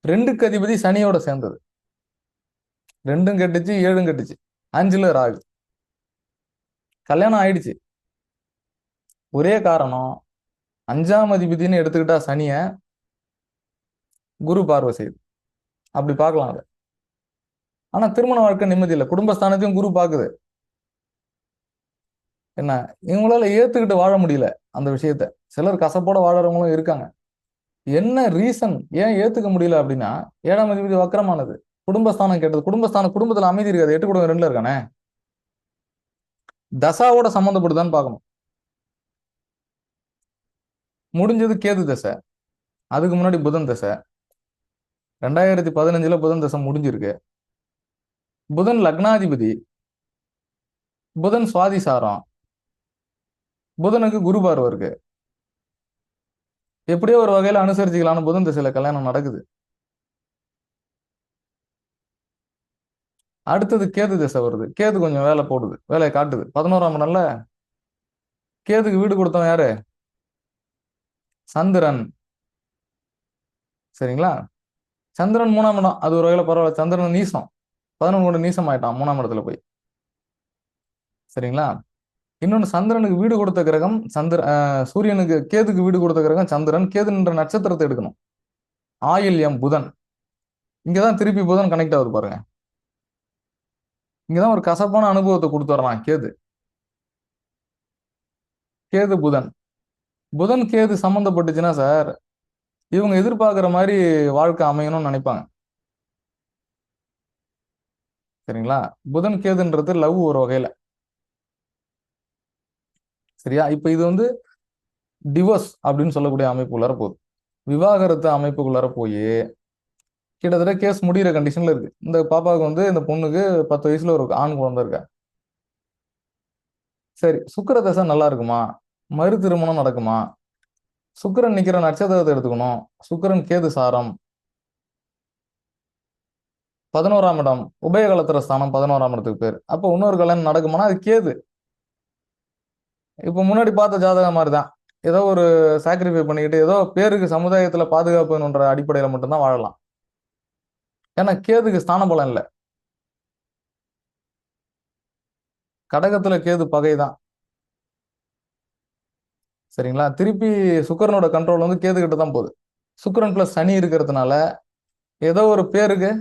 2க்கு அதிபதி சனியோட சேர்ந்தது. 2ம் கெட்டுச்சு, 7ம் கெட்டுச்சு. 5ல ராகு. கல்யாணம் ஆயிடுச்சு. ஒரே காரணம், 5ஆம் அதிபதினு எடுத்துக்கிட்டா சனிய குரு பார்வை செய்யுது. அப்படி பார்க்கலாம் அதை. ஆனா திருமண வாழ்க்கை நிம்மதி இல்லை. குடும்பஸ்தானத்தையும் குரு பார்க்குது. என்ன, இவங்களால ஏத்துக்கிட்டு வாழ முடியல அந்த விஷயத்த. சிலர் கசப்போட வாழறவங்களும் இருக்காங்க. என்ன ரீசன், ஏன் ஏத்துக்க முடியல அப்படின்னா, 7ஆம் அதிபதி வக்கரமானது, குடும்பஸ்தானம் கேட்டது. குடும்பத்துல அமைதி இருக்காது. 8 கூட 2ல இருக்கானே, தசாவோட சம்மந்தப்படுதான்னு பார்க்கணும். முடிஞ்சது கேது தசை, அதுக்கு முன்னாடி புதன் தசை. 2015 புதன் தசை முடிஞ்சிருக்கு. புதன் லக்னாதிபதி, புதன் சுவாதிசாரம், புதனுக்கு குரு பார்வை இருக்கு. எப்படியோ ஒரு வகையில அனுசரிச்சுக்கலாம்னு புதன் திசையில கல்யாணம் நடக்குது. அடுத்தது கேது திசை வருது. கேது கொஞ்சம் வேலை போடுது, வேலையை காட்டுது. 11ஆம் இடம்ல கேதுக்கு வீடு கொடுத்தவன் யாரு? சந்திரன். சரிங்களா? சந்திரன் 3ஆம் இடம், அது ஒரு வகையில பரவாயில்ல. சந்திரன் நீசம், 11 கூட நீசம் ஆயிட்டான் 3ஆம் இடத்துல போய். சரிங்களா? இன்னொன்னு, சந்திரனுக்கு வீடு கொடுத்த கிரகம் சூரியனுக்கு, கேதுக்கு வீடு கொடுத்த கிரகம் சந்திரன். கேது என்ற நட்சத்திரத்தை எடுக்கணும். ஆயில்யம் புதன். இங்கதான் திருப்பி புதன் கனெக்ட் ஆகுது பாருங்க. இங்கதான் ஒரு கசப்பான அனுபவத்தை கொடுத்துடலாம் கேது. கேது புதன், புதன் கேது சம்மந்தப்பட்டுச்சுன்னா சார், இவங்க எதிர்பார்க்கிற மாதிரி வாழ்க்கை அமையணும்னு நினைப்பாங்க. சரிங்களா? புதன் கேதுன்றது லவ் ஒரு வகையில. சரியா? இப்ப இது வந்து டிவோர்ஸ் அப்படின்னு சொல்லக்கூடிய அமைப்புக்குள்ளார போகுது. விவாகரத்து அமைப்புக்குள்ளார போய் கிட்டத்தட்ட கேஸ் முடிகிற கண்டிஷன்ல இருக்கு. இந்த பாப்பாவுக்கு வந்து, இந்த பொண்ணுக்கு 10 வயசுல ஒரு ஆண் குழந்தை இருக்கா. சரி, சுக்கிர தசை நல்லா இருக்குமா? மறு திருமணம் நடக்குமா? சுக்கிரன் நிக்கிற நட்சத்திரத்தை எடுத்துக்கணும். சுக்கிரன் கேது சாரம் 11ஆம் இடம் உபயகலத்திர ஸ்தானம் 11ஆம் இடத்துக்கு பேர். அப்போ இன்னொரு கல்யாணம் நடக்குமானா அது கேது. இப்போ முன்னாடி பார்த்த ஜாதகம் மாதிரி தான். ஏதோ ஒரு சாக்ரிஃபை பண்ணிக்கிட்டு ஏதோ பேருக்கு சமுதாயத்துல பாதுகாப்பு வேணுன்ற அடிப்படையில மட்டும்தான் வாழலாம். ஏன்னா கேதுக்கு ஸ்தான பலம் இல்லை. கடகத்துல கேது பகை தான். சரிங்களா? திருப்பி சுக்கிரனோட கண்ட்ரோல் வந்து கேது கிட்ட தான் போகுது. சுக்கிரன் பிளஸ் சனி இருக்கிறதுனால ஏதோ ஒரு பேருக்கு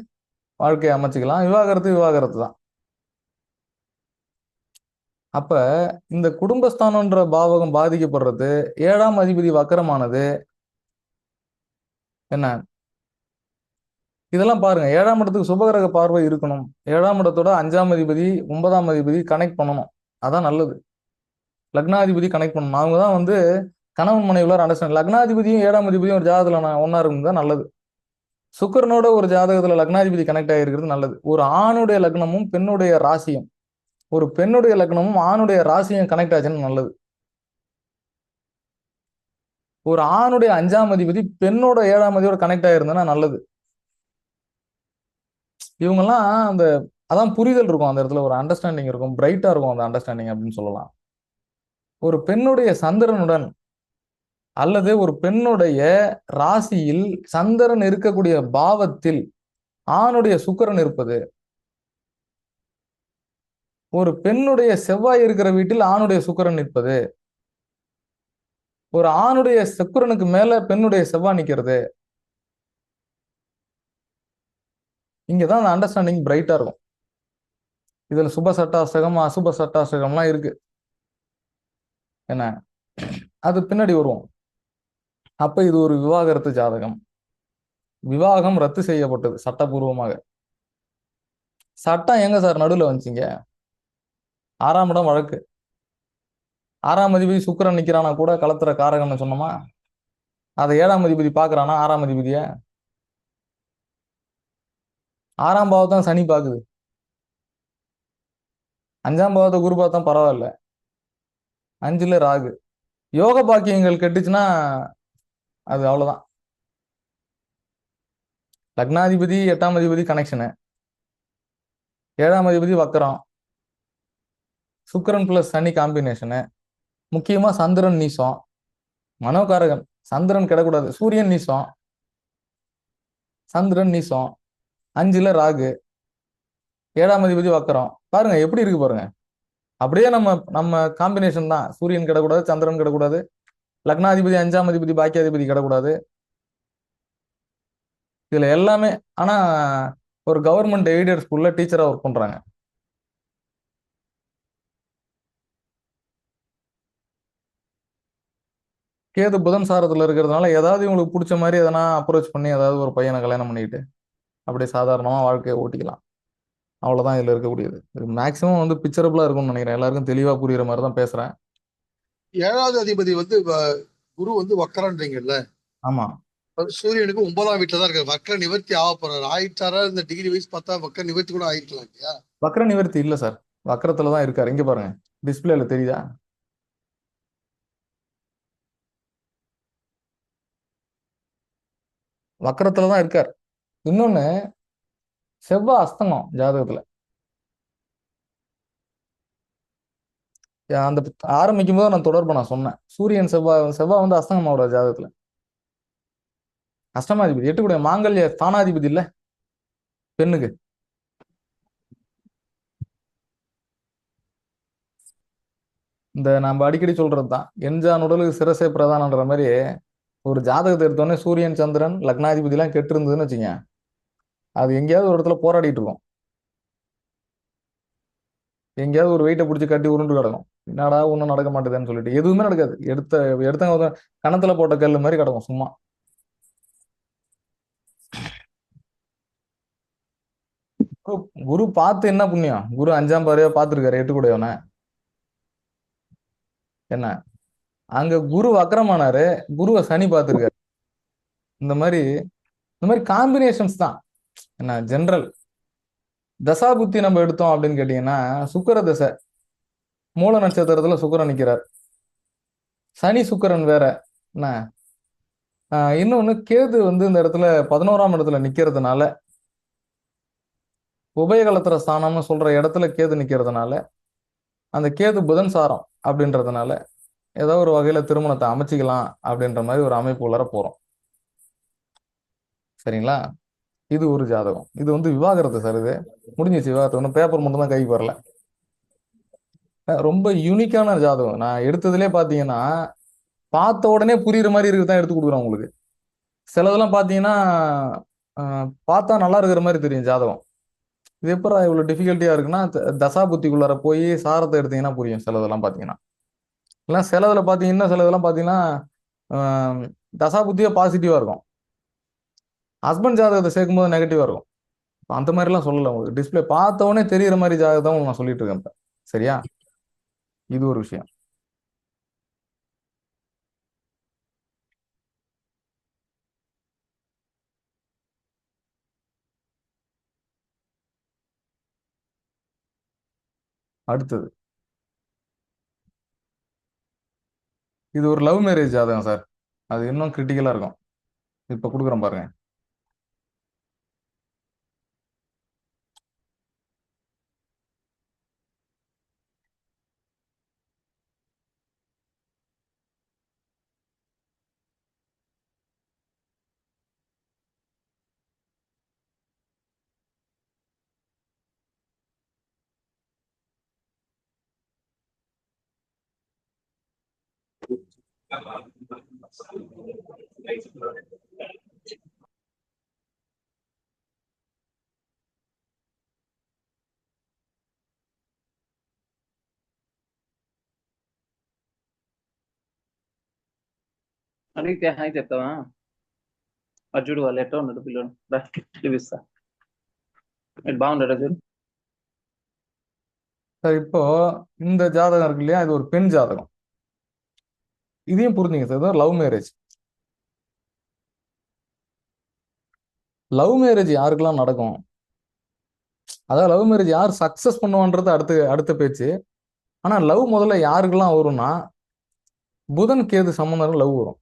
வாழ்க்கையை அமைச்சுக்கலாம். விவாகரத்து விவாகரத்து தான். அப்ப இந்த குடும்பஸ்தானம்ன்ற பாவகம் பாதிக்கப்படுறது, 7ஆம் அதிபதி வக்கரமானது என்ன, இதெல்லாம் பாருங்க. 7ஆம் இடத்துக்கு சுபகிரக பார்வை இருக்கணும். 7ஆம் இடத்தோட 5ஆம் அதிபதி 9ஆம் அதிபதி கனெக்ட் பண்ணணும். அதான் நல்லது. லக்னாதிபதி கனெக்ட் பண்ணணும். அவங்க தான் வந்து கணவன் மனைவியோட அண்டர்ஸ்டாண்ட். லக்னாதிபதியும் 7ஆம் அதிபதியும் ஒரு ஜாதகத்துல ஒன்னா இருக்கும் தான் நல்லது. சுக்கிரனோட ஒரு ஜாதகத்துல லக்னாதிபதி கனெக்ட் ஆகிருக்கிறது நல்லது. ஒரு ஆணுடைய லக்னமும் பெண்ணுடைய ராசியும், ஒரு பெண்ணுடைய லக்னமும் ஆணுடைய ராசியும் கனெக்ட் ஆச்சுன்னு நல்லது. ஒரு ஆணுடைய 5ஆம் அதிபதி பெண்ணோட 7ஆம் அதிபதியோட கனெக்ட் ஆயிருந்ததுன்னா நல்லது. இவங்கெல்லாம் அந்த அதான் புரிதல் இருக்கும். அந்த இடத்துல ஒரு அண்டர்ஸ்டாண்டிங் இருக்கும். பிரைட்டா இருக்கும் அந்த அண்டர்ஸ்டாண்டிங் அப்படின்னு சொல்லலாம். ஒரு பெண்ணுடைய சந்திரனுடன் அல்லது ஒரு பெண்ணுடைய ராசியில் சந்திரன் இருக்கக்கூடிய பாவத்தில் ஆணுடைய சுக்கிரன் இருப்பது, ஒரு பெண்ணுடைய செவ்வாய் இருக்கிற வீட்டில் ஆணுடைய சுக்கிரன் நிற்பது, ஒரு ஆணுடைய சுக்கிரனுக்கு மேல பெண்ணுடைய செவ்வாய் நிக்கிறது, இங்கதான் அந்த அண்டர்ஸ்டாண்டிங் பிரைட்டா இருக்கும். இதுல சுப சட்டாசகம் அசுப சட்டாசகம்லாம் இருக்கு. என்ன, அது பின்னாடி வருவோம். அப்ப இது ஒரு விவாகரத்து ஜாதகம். விவாகம் ரத்து செய்யப்பட்டது சட்டபூர்வமாக. சட்டம் எங்க சார் நடுவில் வந்துச்சிங்க? 6ஆம் இடம் வழக்கு. 6ஆம் அதிபதி சுக்கிரன் நிக்கிறானா கூட களத்திர காரகம்னு சொன்னோமா? அதை 7ஆம் அதிபதி பாக்குறானா? 6ஆம் அதிபதிய 6ஆம் பாவத்தான் சனி பாக்குது. 5ஆம் பாவத்தை குரு பார்த்தா பரவாயில்ல. 5ல ராகு. யோக பாக்கியங்கள் கெட்டுச்சுன்னா அது அவ்வளவுதான். லக்னாதிபதி 8ஆம் அதிபதி கனெக்ஷனு, 7ஆம் அதிபதி வக்கரம், சுக்கிரன் பிளஸ் சனி காம்பினேஷனு, முக்கியமா சந்திரன் நீசம், மனோகாரகன். சந்திரன் கிடக்கூடாது. சூரியன் நீசம், சந்திரன் நீசம், 5ல ராகு, 7ஆம் அதிபதி வக்கரம். பாருங்க எப்படி இருக்கு பாருங்க. அப்படியே நம்ம நம்ம காம்பினேஷன் தான். சூரியன் கிடக்கூடாது, சந்திரன் கிடக்கூடாது, லக்னாதிபதி 5ஆம் அதிபதி பாக்கியாதிபதி கிடக்கூடாது. இதுல எல்லாமே. ஆனா ஒரு கவர்மெண்ட் எய்டட் ஸ்கூல்ல டீச்சரா ஒர்க் பண்றாங்க. கேது புதன் சாரத்துல இருக்கிறதுனால ஏதாவது இவங்களுக்கு பிடிச்ச மாதிரி எதனா அப்ரோச் பண்ணி ஏதாவது ஒரு பையனை கல்யாணம் பண்ணிக்கிட்டு அப்படியே சாதாரணமா வாழ்க்கையை ஓட்டிக்கலாம். அவ்வளவுதான் இதுல இருக்கக்கூடியது. இது மேக்சிமம் வந்து பிக்சரபிளா இருக்கும்னு நினைக்கிறேன். எல்லாருக்கும் தெளிவா புரியுற மாதிரி தான் பேசுறேன். 7வது அதிபதி வந்து குரு வந்து வக்கரன்றீங்கல்ல. ஆமா, சூரியனுக்கு 9ஆம் வீட்டுல தான் இருக்காரு. வக்கர நிவர்த்தி ஆக போறாரு. ஆயிட்டாரா? இந்த டிகிரி வைஸ் பார்த்தா வக்கர நிவர்த்தி கூட ஆயிருக்கலாம் இல்லையா? வக்ர நிவர்த்தி இல்ல சார். வக்கரத்துல தான் இருக்காரு. இங்க பாருங்க, டிஸ்பிளேல தெரியுதா? வக்கரத்துல தான் இருக்கார். இன்னொன்னு, செவ்வாய் அஸ்தங்கம் ஜாதகத்துல. அந்த ஆரம்பிக்கும் போது நான் தொடர்பு நான் சொன்னேன். சூரியன் செவ்வாய் வந்து அஸ்தங்கம் ஆகுற ஜாதகத்துல. அஷ்டமாதிபதி 8 கூட மாங்கல்ய ஸ்தானாதிபதி இல்ல பெண்ணுக்கு. இந்த நம்ம அடிக்கடி சொல்றதுதான், என்ஜான் உடலுக்கு சிரசே பிரதானன்ற மாதிரி ஒரு ஜாதகத்தை எடுத்தோடனே சூரியன் சந்திரன் லக்னாதிபதி எல்லாம் கெட்டு இருந்ததுன்னு வச்சுங்க, அது எங்கேயாவது ஒரு இடத்துல போராடிட்டு இருக்கும். எங்கேயாவது ஒரு வெயிட்டை பிடிச்சி கட்டி உருண்டு கிடக்கும். என்னடா ஒன்றும் நடக்க மாட்டேதுன்னு சொல்லிட்டு எதுவுமே நடக்காது. எடுத்தவங்க கணத்துல போட்ட கல் மாதிரி கிடக்கும் சும்மா. குரு பார்த்து என்ன புண்ணியம்? குரு 5ஆம் பார்வையா பார்த்துருக்காரு 8 கூடையவன. என்ன, அங்க குரு வக்கரமானாரு, குருவை சனி பார்த்துருக்காரு. இந்த மாதிரி காம்பினேஷன்ஸ் தான். என்ன ஜென்ரல் தசா புத்தி நம்ம எடுத்தோம் அப்படின்னு கேட்டீங்கன்னா, சுக்கிர தசை மூல நட்சத்திரத்துல சுக்கிரன் நிக்கிறார். சனி சுக்கிரன் வேற. என்ன இன்னொன்னு கேது வந்து இந்த இடத்துல 11ஆம் இடத்துல நிக்கிறதுனால, உபயகலத்திர ஸ்தானம்னு சொல்ற இடத்துல கேது நிக்கிறதுனால, அந்த கேது புதன் சாரம் அப்படின்றதுனால ஏதோ ஒரு வகையில திருமணத்தை அமைச்சிக்கலாம் அப்படின்ற மாதிரி ஒரு அமைப்புக்குள்ளார போறோம். சரிங்களா? இது ஒரு ஜாதகம். இது வந்து விவாகரத்து சார். இது முடிஞ்சிச்சு விவாகரத்து. ஒன்றும் பேப்பர் மட்டும் தான் கைக்கு வரல. ரொம்ப யூனிக்கான ஜாதகம். நான் எடுத்ததுலேயே பார்த்தீங்கன்னா பார்த்த உடனே புரியுற மாதிரி இருக்கு தான் எடுத்து கொடுக்குறேன் உங்களுக்கு. சிலதெல்லாம் பார்த்தீங்கன்னா பார்த்தா நல்லா இருக்கிற மாதிரி தெரியும் ஜாதகம். இது எப்போ இவ்வளோ டிஃபிகல்ட்டியா இருக்குன்னா தசா புத்திக்குள்ளார போய் சாரத்தை எடுத்தீங்கன்னா புரியும். சிலதெல்லாம் பார்த்தீங்கன்னா இல்லை சிலதில் பார்த்தீங்கன்னா சிலதெல்லாம் பார்த்தீங்கன்னா தசா புத்தியே பாசிட்டிவாக இருக்கும். ஹஸ்பண்ட் ஜாதகத்தை சேர்க்கும்போது நெகட்டிவாக இருக்கும். அந்த மாதிரிலாம் சொல்லலை உங்களுக்கு. டிஸ்பிளே பார்த்தவொடனே தெரிகிற மாதிரி ஜாதகத்தை உங்களுக்கு நான் சொல்லிட்டு இருக்கேன் இப்போ. சரியா? இது ஒரு விஷயம். அடுத்தது இது ஒரு லவ் மேரேஜ் ஜாதகம் சார். அது இன்னும் கிரிட்டிக்கலாக இருக்கும். இப்போ கொடுக்குறேன் பாருங்க. అడిగితే హాయ్ చెప్తావా అర్జుడు వాళ్ళు ఎట్లా ఉన్నాడు పిల్లడు రా చూపిస్తా ఇటు బాగున్నాడు అర్జున్ சார் இப்போ இந்த ஜாதகம் இருக்கு இல்லையா, இது ஒரு பெண் ஜாதகம். இதையும் புரிஞ்சுங்க சார். இது லவ் மேரேஜ். லவ் மேரேஜ் யாருக்கெல்லாம் நடக்கும், அதாவது லவ் மேரேஜ் யார் சக்சஸ் பண்ணுவான்றது அடுத்த பேச்சு. ஆனா லவ் முதல்ல யாருக்கெல்லாம் வரும்னா, புதன் கேது சம்பந்தம் லவ் வரும்.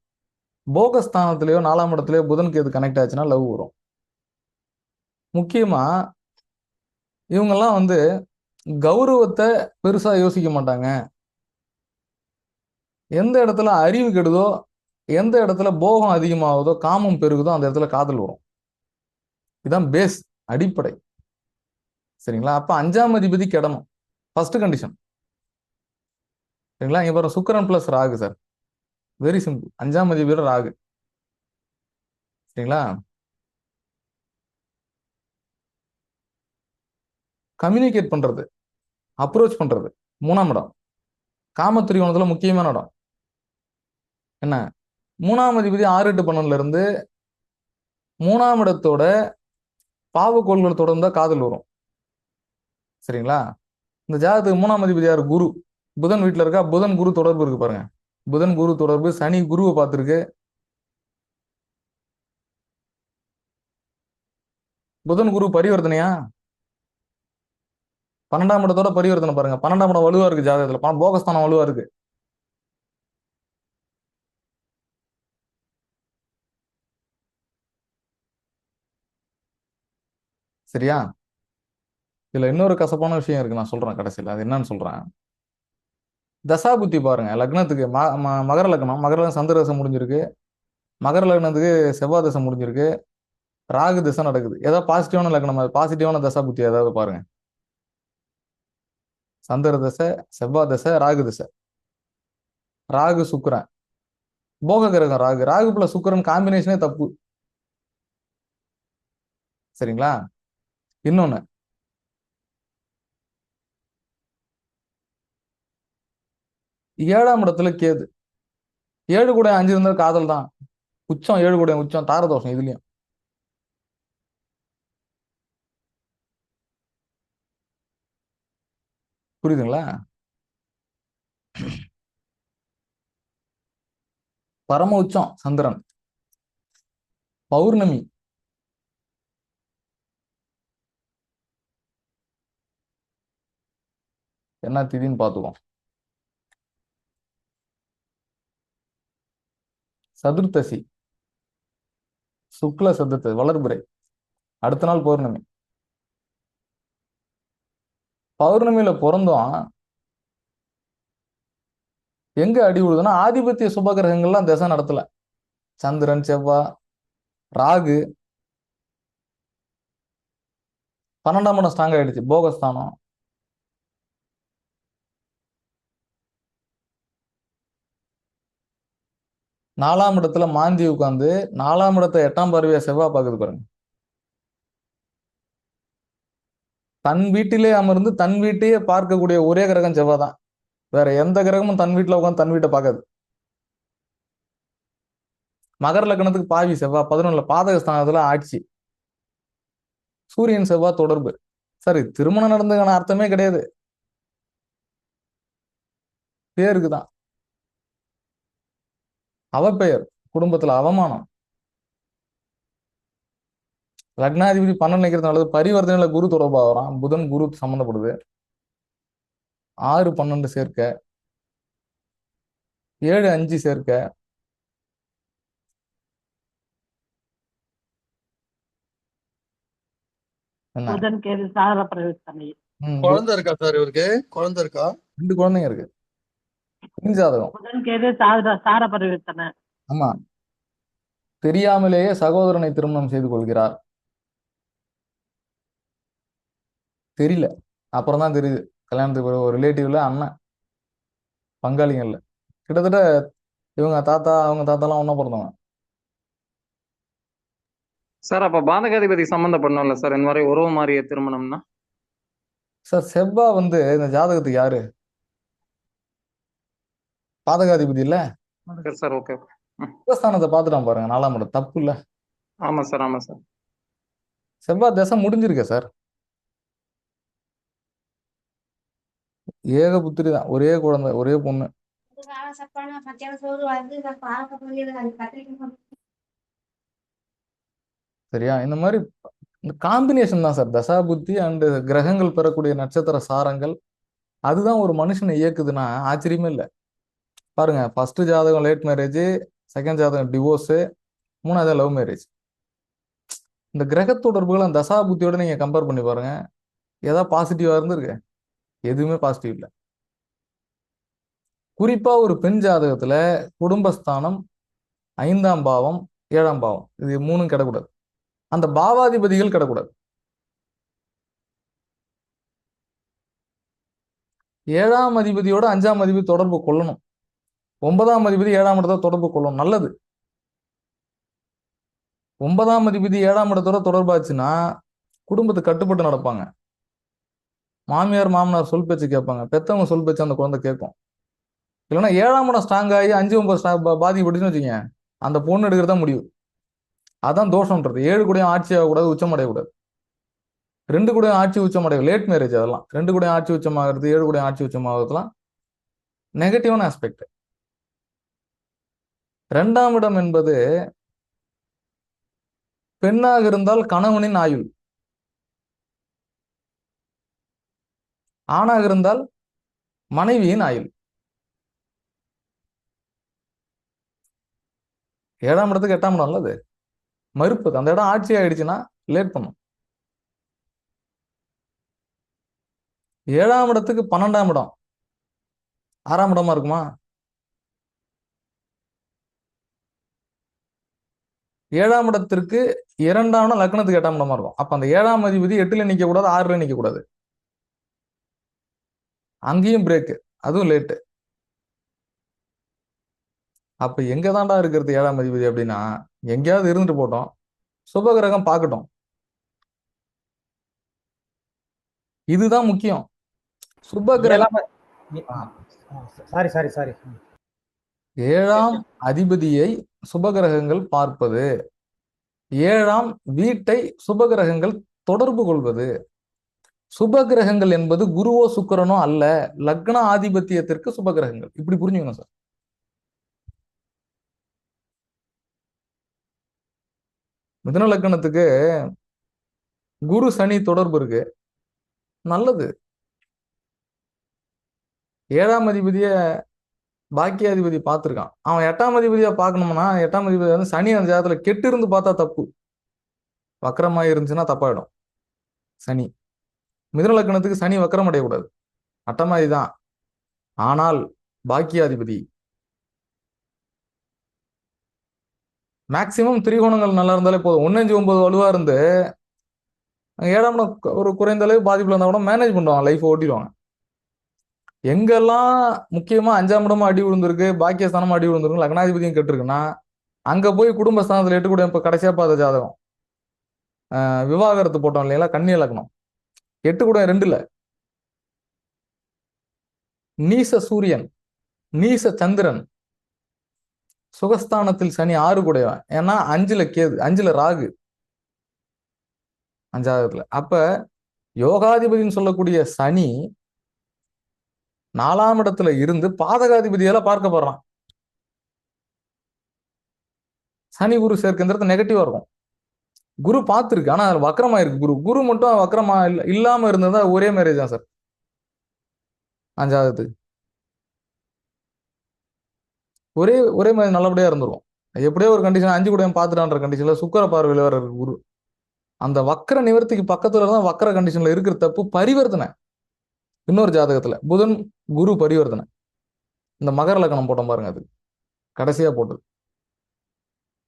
போகஸ்தானத்திலேயோ 4ஆம் இடத்துலயோ புதன் கேது கனெக்ட் ஆச்சுன்னா லவ் வரும். முக்கியமா இவங்கெல்லாம் வந்து கௌரவத்தை பெருசா யோசிக்க மாட்டாங்க. எந்த இடத்துல அறிவு கெடுதோ, எந்த இடத்துல போகம் அதிகமாகுதோ, காமம் பெருகுதோ, அந்த இடத்துல காதல் வரும். இதுதான் பேஸ், அடிப்படை. சரிங்களா? அப்ப 5ஆம் அதிபதி கெடணும். First condition. சரிங்களா? இங்க பாருங்க, சுக்கிரன் plus Rahu sir. Very simple. 5ஆம் அதிபதி ராகு. சரிங்களா? கம்யூனிகேட் பண்றது, அப்ரோச் பண்றது 3ஆம் இடம். காமத்திரிகோணத்துல முக்கியமான இடம். என்ன? 3ஆம் அதிபதி 6, 8, 12 இருந்து 3ஆம் இடத்தோட பாவக்கோள்கள் தொடர்ந்தா காதல் வரும். சரிங்களா? இந்த ஜாதகத்துக்கு 3ஆம் அதிபதி யார்? குரு. புதன் வீட்டுல இருக்கா. புதன் குரு தொடர்பு இருக்கு பாருங்க. புதன் குரு தொடர்பு. சனி குருவை பார்த்திருக்கு. புதன் குரு பரிவர்த்தனையா? 12ஆம் இடத்தோட பரிவர்த்தனை பாருங்க. 12ஆம் இடம் வலுவா இருக்கு ஜாதகத்துல. போகஸ்தானம் வலுவா இருக்கு. சரியா? இதுல இன்னொரு கசப்பான விஷயம் இருக்கு, நான் சொல்றேன் கடைசியில். அது என்னன்னு சொல்றேன். தசாபுத்தி பாருங்க. லக்னத்துக்கு மகர லக்னம். மகர லக்னம் சந்திர தசை முடிஞ்சிருக்கு. மகர லக்னத்துக்கு செவ்வாய் தசை முடிஞ்சிருக்கு. ராகு தசை நடக்குது. ஏதாவது பாசிட்டிவான லக்னம், பாசிட்டிவான தசாபுத்தி ஏதாவது பாருங்க. சந்திர தசை, செவ்வாய் தசை, ராகு தசை. ராகு சுக்கிரன் போக கிரகம். ராகு ராகு பிளஸ் சுக்கிரன் காம்பினேஷனே தப்பு. சரிங்களா? இன்னொன்னு, 7ஆம் இடத்துல கேது. 7 கூட 5 இருந்தா காதல் தான். உச்சம் 7 கூட உச்சம், தாரதோஷம் இதுலயும். புரியுதுங்களா? பரம உச்சம் சந்திரன். பௌர்ணமி. என்ன திதின்னு பார்த்துக்கோம். சதுர்த்தசி. சுக்ல சத்தத்து வளர்பிறை, அடுத்த நாள் பௌர்ணமி. பௌர்ணமியில பிறந்தோம், எங்க அடி விழுதுன்னா ஆதிபத்திய சுபகிரகங்கள்லாம் திசை நடத்தல. சந்திரன், செவ்வாய், ராகு 12ஆம் இடம் ஸ்ட்ராங் ஆயிடுச்சு, போகஸ்தானம். நாலாம் இடத்துல மாந்தி உட்கார்ந்து 4ஆம் இடத்தை 8ஆம் பார்வையா செவ்வாய் பார்க்குது பாருங்க. தன் வீட்டிலே அமர்ந்து தன் வீட்டையே பார்க்கக்கூடிய ஒரே கிரகம் செவ்வாய் தான். வேற எந்த கிரகமும் தன் வீட்டுல உட்காந்து தன் வீட்டை பார்க்காது. மகர லக்னத்துக்கு பாவி செவ்வாய் 11ல பாதகஸ்தானத்துல ஆட்சி. சூரியன் செவ்வாய் தொடர்பு. சரி, திருமணம் நடந்ததுக்கான அர்த்தமே கிடையாது, பேருக்கு தான். அவப்பெயர், குடும்பத்துல அவமானம். லக்னாதிபதி 12 நிற்கிறது நல்லது. பரிவர்த்தனையில குரு தொடர்பாகிறான், புதன் குரு சம்பந்தப்படுது. 6 12 சேர்க்க, 7 5 சேர்க்க. என்ன புதன் கேது சார பிரவேசனை. குழந்தை இருக்கா சார் இவருக்கு? குழந்தை இருக்கா? 2 குழந்தைங்க இருக்கு. பெண் ஜாதகம். புதன் கேது சார பரிவர்த்தனை. ஆமா, தெரியாமலேயே சகோதரனை திருமணம் செய்து கொள்கிறார். தெரியல, அப்புறம் தான் தெரியுது. கல்யாணத்துக்கு ஒரு ரிலேட்டிவ்ல அண்ணன், பங்காளிங்கள்ல. கிட்டத்தட்ட இவங்க தாத்தா அவங்க தாத்தாலாம் ஒண்ணா பிறந்தவங்க. சார் அப்ப பாதகாதிபதி சம்பந்தப்படணும்ல சார் இந்த மாதிரி உறவு மாறிய திருமணம்னா? சார் செவ்வாய் இந்த ஜாதகத்துக்கு யாரு? பாதகாதிபதி இல்ல. சரி சார், ஓகே. ஸ்தானத்தை பார்த்துட்டான் பாருங்க, 4ஆம் இடம். தப்பு இல்ல? ஆமா சார், ஆமா சார். செவ்வாய் தசை முடிஞ்சிருக்க சார். ஏக புத்திரி தான், ஒரே குழந்தை, ஒரே பொண்ணு. சரியா? இந்த மாதிரி இந்த காம்பினேஷன் தான் சார் தசா புத்தி அண்ட் கிரகங்கள் பெறக்கூடிய நட்சத்திர சாரங்கள். அதுதான் ஒரு மனுஷனை இயக்குதுன்னா ஆச்சரியமே இல்லை. பாருங்க, ஃபர்ஸ்ட் ஜாதகம் லேட் மேரேஜ், செகண்ட் ஜாதகம் டிவோர்ஸ், 3வது லவ் மேரேஜ். இந்த கிரக தொடர்புகளை தசா புத்தியோட நீங்க கம்பேர் பண்ணி பாருங்க, ஏதாவது பாசிட்டிவா இருந்திருக்கு? எதுவுமே பாசிட்டிவ் இல்லை. குறிப்பா ஒரு பெண் ஜாதகத்துல குடும்பஸ்தானம், 5ஆம் பாவம், 7ஆம் பாவம், இது 3ம் கிடக்கூடாது. அந்த பாவாதிபதிகள் கிடக்கூடாது. 7ஆம் அதிபதியோட 5ஆம் அதிபதி தொடர்பு கொள்ளணும். 9ஆம் அதிபதி 7ஆம் இடத்தோட தொடர்பு கொள்ளணும், நல்லது. 9ஆம் அதிபதி 7ஆம் இடத்தோட தொடர்பாச்சுன்னா குடும்பத்தை கட்டுப்பட்டு நடப்பாங்க. மாமியார் மாமனார் சொல் பேச்சு கேட்பாங்க, பெத்தவங்க சொல் பேச்சு அந்த குழந்தை கேட்கும். இல்லைன்னா 7ஆம் இடம் ஸ்ட்ராங் ஆகி 5 9 பாதிக்கப்பட்டுச்சுன்னு வச்சுக்கோங்க, அந்த பொண்ணு எடுக்கிறதா முடிவு. அதான் தோஷம்ன்றது. 7 கூடயும் ஆட்சி ஆகக்கூடாது, உச்சம் அடையக்கூடாது. 2 கூடயும் ஆட்சி உச்சம் அடைய, லேட் மேரேஜ் அதெல்லாம். 2 கூடயும் ஆட்சி உச்சம் ஆகிறது, 7 கூடயும் ஆட்சி உச்சம் ஆகுறதுலாம் நெகட்டிவான ஆஸ்பெக்ட். 2ஆம் இடம் என்பது பெண்ணாக இருந்தால் கணவனின் ஆயுள், ஆணாக இருந்தால் மனைவியின் ஆயுள். 7ஆம் இடத்துக்கு 8ஆம் இடம் அல்லது மறுப்பு. அந்த இடம் ஆட்சி ஆயிடுச்சுன்னா லேட் பண்ணும். 7ஆம் இடத்துக்கு 12ஆம் இடம் 6ஆம் இடமா இருக்குமா? 7ஆம் இடத்திற்கு 2ஆம் இடம் லக்னத்துக்கு 8ஆம் இடமா இருக்கும். அப்ப அந்த 7ஆம் அதிபதி 8ல நிக்க கூடாது, 6ல நிக்க கூடாது. அங்கேயும் பிரேக், அதுவும் லேட்டு. அப்ப எங்க தாண்டா இருக்கிறது 7ஆம் அதிபதி அப்படின்னா, எங்கேயாவது இருந்துட்டு போட்டோம், சுபகிரகம் பார்க்கட்டும். இதுதான் முக்கியம். சுபகிரகம் சாரி சாரி சாரி 7ஆம் அதிபதியை சுபகிரகங்கள் பார்ப்பது, 7ஆம் வீட்டை சுபகிரகங்கள் தொடர்பு கொள்வது. சுபகிரகங்கள் என்பது குருவோ சுக்கிரனோ அல்ல, லக்ன ஆதிபத்தியத்திற்கு சுபகிரகங்கள். இப்படி புரிஞ்சுக்கணும் சார். மிதுன லக்னத்துக்கு குரு சனி தொடர்பு இருக்கு, நல்லது. 7ஆம் அதிபதிய பாக்கியாதிபதி பார்த்திருக்கான். அவன் 8ஆம் அதிபதியா பார்க்கணும்னா 8ஆம் அதிபதி வந்து சனி அந்த ஜாதகத்துல கெட்டு இருந்து பார்த்தா தப்பு. வக்கரமாய் இருந்துச்சுன்னா தப்பாயிடும். சனி மிதுன லக்னத்துக்கு சனி வக்கரம் அடையக்கூடாது, அட்டமாதி தான். ஆனால் பாக்கியாதிபதி மேக்சிமம் திரிகோணங்கள் நல்லா இருந்தாலே போதும். 1 5 9 வலுவா இருந்து 7ஆம் இடம் ஒரு குறைந்த அளவு பாதிப்புல இருந்தா கூட மேனேஜ் பண்ணுவாங்க, லைஃப் ஓட்டிடுவாங்க. எங்கெல்லாம் முக்கியமா 5ஆம் இடமா அடி விழுந்திருக்கு, பாக்கியஸ்தானமா அடி விழுந்திருக்கு, லக்னாதிபதியும் கெட்டிருக்குன்னா அங்க போய் குடும்பஸ்தானத்துல 8 கூட இப்ப கடைசியா பார்த்த ஜாதகம் விவாகரத்து போட்டோம் இல்லைங்களா, கன்னிய லக்னம் 8 கூட 2ல நீச சூரியன், நீச சந்திரன், சுகஸ்தானத்தில் சனி 6 கூடையவன். ஏன்னா 5ல கேது, 5ல ராகு, 5ஆவதுல. அப்ப யோகாதிபதினு சொல்லக்கூடிய சனி 4ஆம் இடத்துல இருந்து பாதகாதிபதியால பார்க்க போறான். சனி குரு சேர்க்கின்றது நெகட்டிவா இருக்கும். குரு பார்த்துருக்கு, ஆனா அதுல வக்கரமா இருக்கு. குரு மட்டும் வக்கரமா இல்லாம இருந்ததா ஒரே மேரேஜ் தான் சார் 5ஆவது. ஒரே மாதிரி நல்லபடியா இருந்துரும். எப்படியோ ஒரு கண்டிஷன் 5 கூட பார்த்துட்டான்ற கண்டிஷன்ல சுக்கிர பார்வையில வர குரு அந்த வக்கர நிவர்த்திக்கு பக்கத்துல தான் வக்கர கண்டிஷன்ல இருக்கிற தப்பு பரிவர்த்தனை. இன்னொரு ஜாதகத்துல புதன் குரு பரிவர்த்தனை, இந்த மகர லக்னம் போட்டோம் பாருங்க, அது கடைசியா போட்டது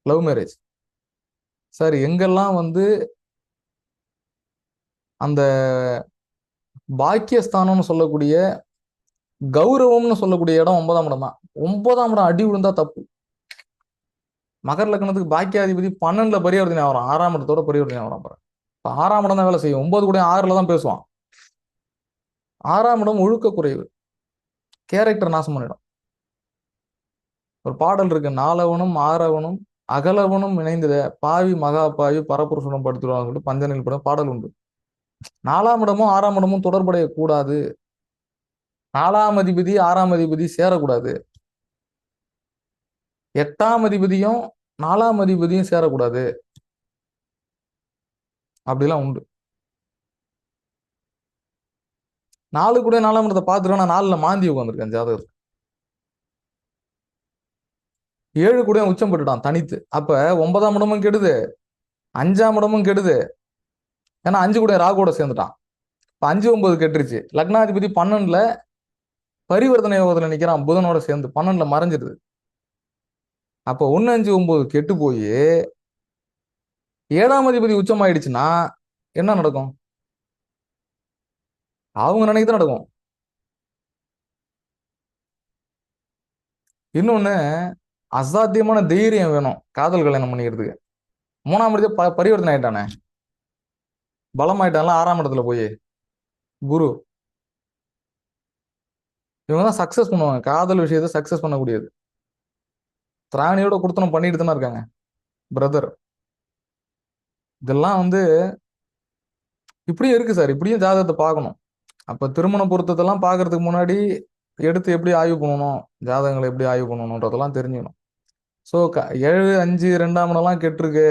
லவ் மேரேஜ். சார் எங்கெல்லாம் வந்து அந்த பாக்கியஸ்தானம்னு சொல்லக்கூடிய கௌரவம்னு சொல்லக்கூடிய இடம் 9ஆம் இடம் தான். 9ஆம் இடம் அடி விழுந்தா தப்பு. மகர லக்னத்துக்கு பாக்கியாதிபதி 12ல பரிவர்த்தனை ஆகிறான், 6ஆம் இடத்தோட பரிவர்த்தனை ஆகிறான். இப்போ 6ஆம் இடம் தான் வேலை செய்யும். 9 கூட 6ல தான் பேசுவான். 6ஆம் இடம் ஒழுக்க குறைவு, கேரக்டர் நாசம் பண்ணிடும். ஒரு பாடல் இருக்கு, 4வனும் 6வனும் அகலவனும் இணைந்தத பாவி மகா பாவி பரப்புருஷனும் படுத்துருவாங்க பஞ்சனில் பட பாடல் உண்டு. 4ஆம் இடமும் 6ஆம் இடமும் தொடர்புடைய கூடாது. 4ஆம் அதிபதி 6ஆம் அதிபதி சேரக்கூடாது. 8ஆம் அதிபதியும் 4ஆம் அதிபதியும் சேரக்கூடாது. அப்படிலாம் உண்டு. 4 கூட 4ஆம் இடத்தை பார்த்துருவேன். நான் 4ல மாந்தி உட்காந்துருக்கேன் ஜாதகத்துக்கு. 7 கூட உச்சம் பெற்றுட்டான் தனித்து. அப்ப 9ஆம் இடமும் கெடுது, 5ஆம் இடமும் கெடுது. ஏன்னா 5 கூட ராகுவோட சேர்ந்துட்டான். இப்ப 5 9 கெட்டுருச்சு. லக்னாதிபதி 12ல பரிவர்த்தனை யோகத்துல நிக்கிறான், புதனோட சேர்ந்து 12ல மறைஞ்சிருது. அப்ப 1 5 9 கெட்டு போய் 7ஆம் அதிபதி உச்சம் ஆயிடுச்சுன்னா என்ன நடக்கும்? அவங்க நினைக்கதான் நடக்கும். இன்னொன்னு, அசாத்தியமான தைரியம் வேணும் காதல் கல்யாணம் பண்ணிக்கிறதுக்கு. 3ஆம் இடத்துல பரிவர்த்தனை ஆயிட்டானே, பலம் ஆயிட்டான்ல 6ஆம் இடத்துல போய் குரு. இவங்க தான் சக்சஸ் பண்ணுவாங்க, காதல் விஷயத்தை சக்சஸ் பண்ணக்கூடியது. திராணியோட கொடுத்தனம் பண்ணிட்டு தானே இருக்காங்க பிரதர். இதெல்லாம் வந்து இப்படியும் இருக்கு சார். இப்படியும் ஜாதகத்தை பார்க்கணும். அப்ப திருமண பொருத்தத்தெல்லாம் பார்க்கறதுக்கு முன்னாடி எடுத்து எப்படி ஆய்வு பண்ணணும், ஜாதகங்களை எப்படி ஆய்வு பண்ணணுன்றதெல்லாம் தெரிஞ்சுக்கணும். ஸோ 7 5 2ஆம் இடம்லாம் கெட்டிருக்கு,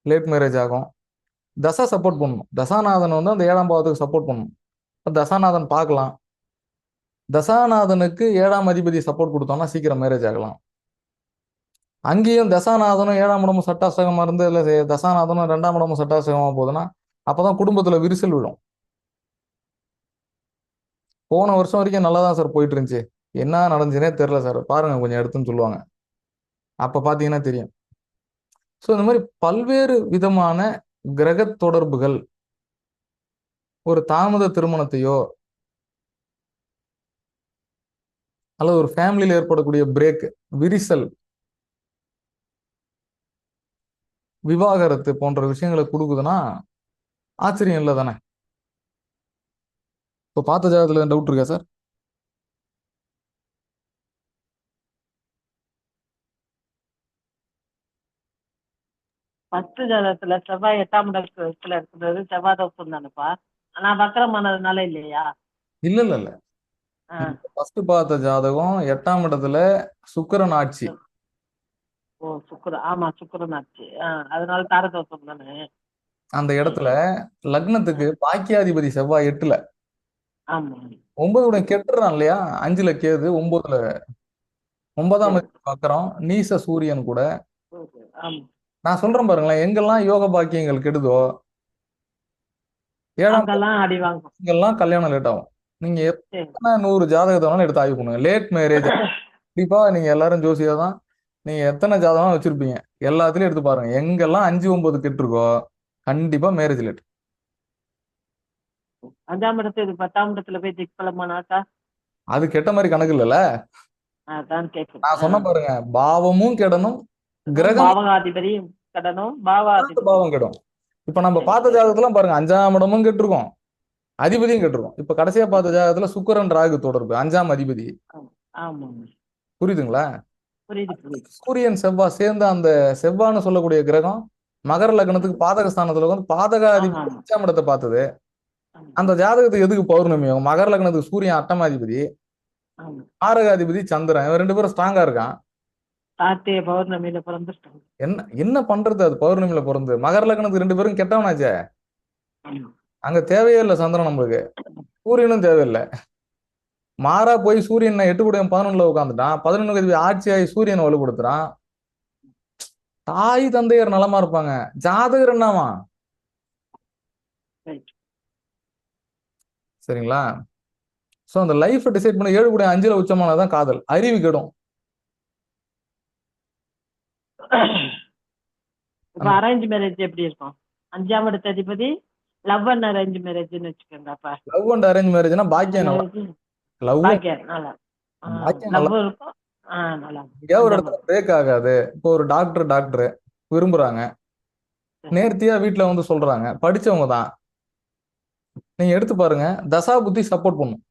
லேட் மேரேஜ் ஆகும். தசா சப்போர்ட் பண்ணணும். தசாநாதன் வந்து அந்த 7ஆம் பாவத்துக்கு சப்போர்ட் பண்ணணும். தசாநாதன் பார்க்கலாம். தசாநாதனுக்கு 7ஆம் அதிபதி சப்போர்ட் கொடுத்தோம்னா சீக்கிரம் மேரேஜ் ஆகலாம். அங்கேயும் தசாநாதனும் 7ஆம் இடமும் சட்டாசகமா இருந்து இல்லை தசாநாதனும் 2ஆம் இடமும் சட்டாசகமா போகுதுன்னா அப்பதான் குடும்பத்துல விரிசல் விழும். போன வருஷம் வரைக்கும் நல்லா தான் சார் போயிட்டு இருந்துச்சு, என்ன நடந்துச்சுன்னே தெரியல சார், பாருங்க கொஞ்சம் எடுத்துன்னு சொல்லுவாங்க. அப்ப பாத்தீங்கன்னா தெரியும். ஸோ இந்த மாதிரி பல்வேறு விதமான கிரக தொடர்புகள் ஒரு தாமத திருமணத்தையோ அல்லது ஒரு ஃபேமிலியில் ஏற்படக்கூடிய பிரேக், விரிசல், விவாகரத்து போன்ற விஷயங்களை கொடுக்குதுன்னா ஆச்சரியம் இல்லை தானே. இப்போ பார்த்த ஜாதகத்துல டவுட் இருக்கா சார்? ஃபர்ஸ்ட் ஜாதகத்துல செவ்வாய் 8ஆம் இடத்துல இருக்கிறது செவ்வாய் தோஷம் தானேப்பா. ஆனா வக்கரமானதுனால இல்லையா? இல்ல இல்ல இல்ல, ஃபர்ஸ்ட் பார்த்த ஜாதகம் 8ஆம் இடத்துல சுக்கிரன் ஆட்சி. ஓ சுக்கிரன், ஆமா சுக்கிரன் ஆச்சு. அதனால தாரதோஷம் தானே. அந்த இடத்துல லக்னத்துக்கு பாக்கியாதிபதி செவ்வாய் 8ல, ஆமா 9 கெட்டுறான் இல்லையா, 5ல கேது 9ல 9ஆம் சரி. அதிபதி வக்கரம், நீச சூரியன் கூட. ஆமா. நான் சொல்றேன் பாருங்களேன், எங்கெல்லாம் யோக பாக்கியங்கள் கெடுதோ 7ஆம் அங்கெல்லாம் அடி வாங்கும். எங்கெல்லாம் கல்யாணம் லேட் ஆகும். நீங்க சரி. எத்தனை 100 ஜாதகத்தை வேணாலும் எடுத்து ஆய்வு பண்ணுங்க. லேட் மேரேஜ் கண்டிப்பா நீங்க எல்லாரும் ஜோசியா தான். நீங்க எத்தனை ஜாதகம் வச்சிருப்பீங்க எல்லாத்துலயும் எடுத்து பாருங்க. எங்கெல்லாம் 5, 9 கெட்டு இருக்கோ கண்டிப்பா மேரேஜ் லேட். 5ஆம் இடத்து 10ஆம் இடத்துல போய் திக்பலமானாக்கா அது கெட்ட மாதிரி கணக்கு இல்லைல்ல. அதான் கேட்குறேன். நான் சொன்ன பாருங்க, பாவமும் கெடணும், கிரகம் பாவகாதிபதியும் கடனும் பாவாதிபதி. பாவம் கெடும். இப்ப நம்ம பார்த்த ஜாதகத்துல பாருங்க, 5ஆம் இடமும் கெட்டிருக்கோம், அதிபதியும் கெட்டிருக்கோம். இப்ப கடைசியா பார்த்த ஜாதகத்துல சுக்கிரன் ராகு தொடர்பு, 5ஆம் அதிபதி. ஆமா. புரியுதுங்களா? புரியுது. சூரியன் செவ்வாய் சேர்ந்த அந்த செவ்வான்னு சொல்லக்கூடிய கிரகம் மகர லக்னத்துக்கு பாதக ஸ்தானத்துல வந்து பாதகாதிபதி ஆமா. 5ஆம் இடத்தை பார்த்தது. ஆமா. அந்த ஜாதகத்துக்கு எதுக்கு பௌர்ணமி ஆகும்? மகர லக்னத்துக்கு சூரியன் அட்டமாதிபதி, ஆமா. மாரகாதிபதி சந்திரன், இவன் 2 பேரும் ஸ்ட்ராங்கா இருக்கான். கார்த்திகை பௌர்ணமியில பிறந்துட்டாங்க. என்ன பண்றது? அது பௌர்ணமியில பிறந்து மகர லக்னத்துக்கு 2 பேரும் கெட்டவனாச்சே. ஆமா. அங்க தேவையே இல்லை சந்திரன், நம்மளுக்கு சூரியனும் தேவையில்லை. மாறா போய் சூரியன் 8 கூடிய 11ல உட்காந்துட்டான். 11 அதிபதி ஆட்சியாகி சூரியனை வலுப்படுத்துறான். தாய் தந்தையர் நலமா இருப்பாங்க, ஜாதகர் என்னவா? Right. சரிங்களா? சோ அந்த லைஃப் டிசைட் பண்ண 7 கூடிய 5ல உச்சமானதான் காதல். அறிவு கெடும். இப்ப அரேஞ்ச் மேரேஜ் எப்படி இருக்கும்? 5ஆம் இடத்து அதிபதி லவ் அண்ட் அரேஞ்ச் மேரேஜ்னு வச்சுக்கோங்க. அப்ப லவ் அண்ட் அரேஞ்ச் மேரேஜ்னா பாக்கியம் நல்லா. லவ் பாக்கியம் நல்லா பாக்கியம் லவ் நல்லா இருக்கும். நல்லா எங்கேயாவது ஒரு இடத்துல பிரேக் ஆகாது. இப்போ ஒரு டாக்டர் விரும்புறாங்க, நேர்த்தியா வீட்டுல வந்து சொல்றாங்க, படிச்சவங்க தான். நீங்க எடுத்து பாருங்க, தசா புத்தி சப்போர்ட் பண்ணும்.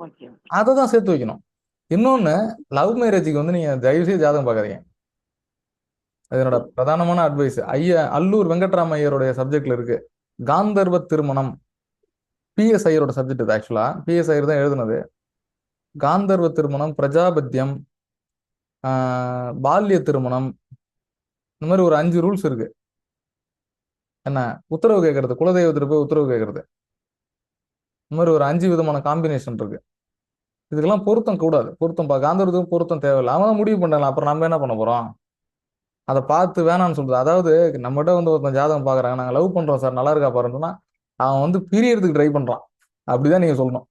ஓகே. அதை தான் சேர்த்து வைக்கணும். இன்னொன்னு, லவ் மேரேஜுக்கு வந்து நீங்க தயவு செய்து ஜாதகம் பார்க்காதீங்க. அதனோட பிரதானமான அட்வைஸ் அல்லூர் வெங்கட்ராம ஐயருடைய சப்ஜெக்ட்ல இருக்கு, காந்தர்வ திருமணம். பிஎஸ் ஐயரோட சப்ஜெக்ட் இது. ஆக்சுவலா பிஎஸ் ஐயர் தான் எழுதுனது. காந்தர்வ திருமணம், பிரஜாபத்தியம், பால்ய திருமணம், இந்த மாதிரி ஒரு 5 ரூல்ஸ் இருக்கு. என்ன உத்தரவு கேட்கறது, குலதெய்வத்திற்கு போய் உத்தரவு கேட்கறது, இந்த மாதிரி ஒரு 5 விதமான காம்பினேஷன் இருக்கு. இதுக்கெல்லாம் பொருத்தம் கூடாது. காந்தர்வத்துக்கு பொருத்தம் தேவையில்லை. அவன் தான் முடிவு பண்ணலாம். அப்புறம் நம்ம என்ன பண்ண போறோம்? அதை பார்த்து வேணான்னு சொல்றது. அதாவது நம்மகிட்ட வந்து ஒருத்தன் ஜாதகம் பாக்குறாங்க, நாங்க லவ் பண்றோம் சார், நல்லா இருக்கா பாருன்னா, அவன் வந்து பிரியறதுக்கு ட்ரை பண்றான். அப்படிதான் நீங்க சொல்லணும்.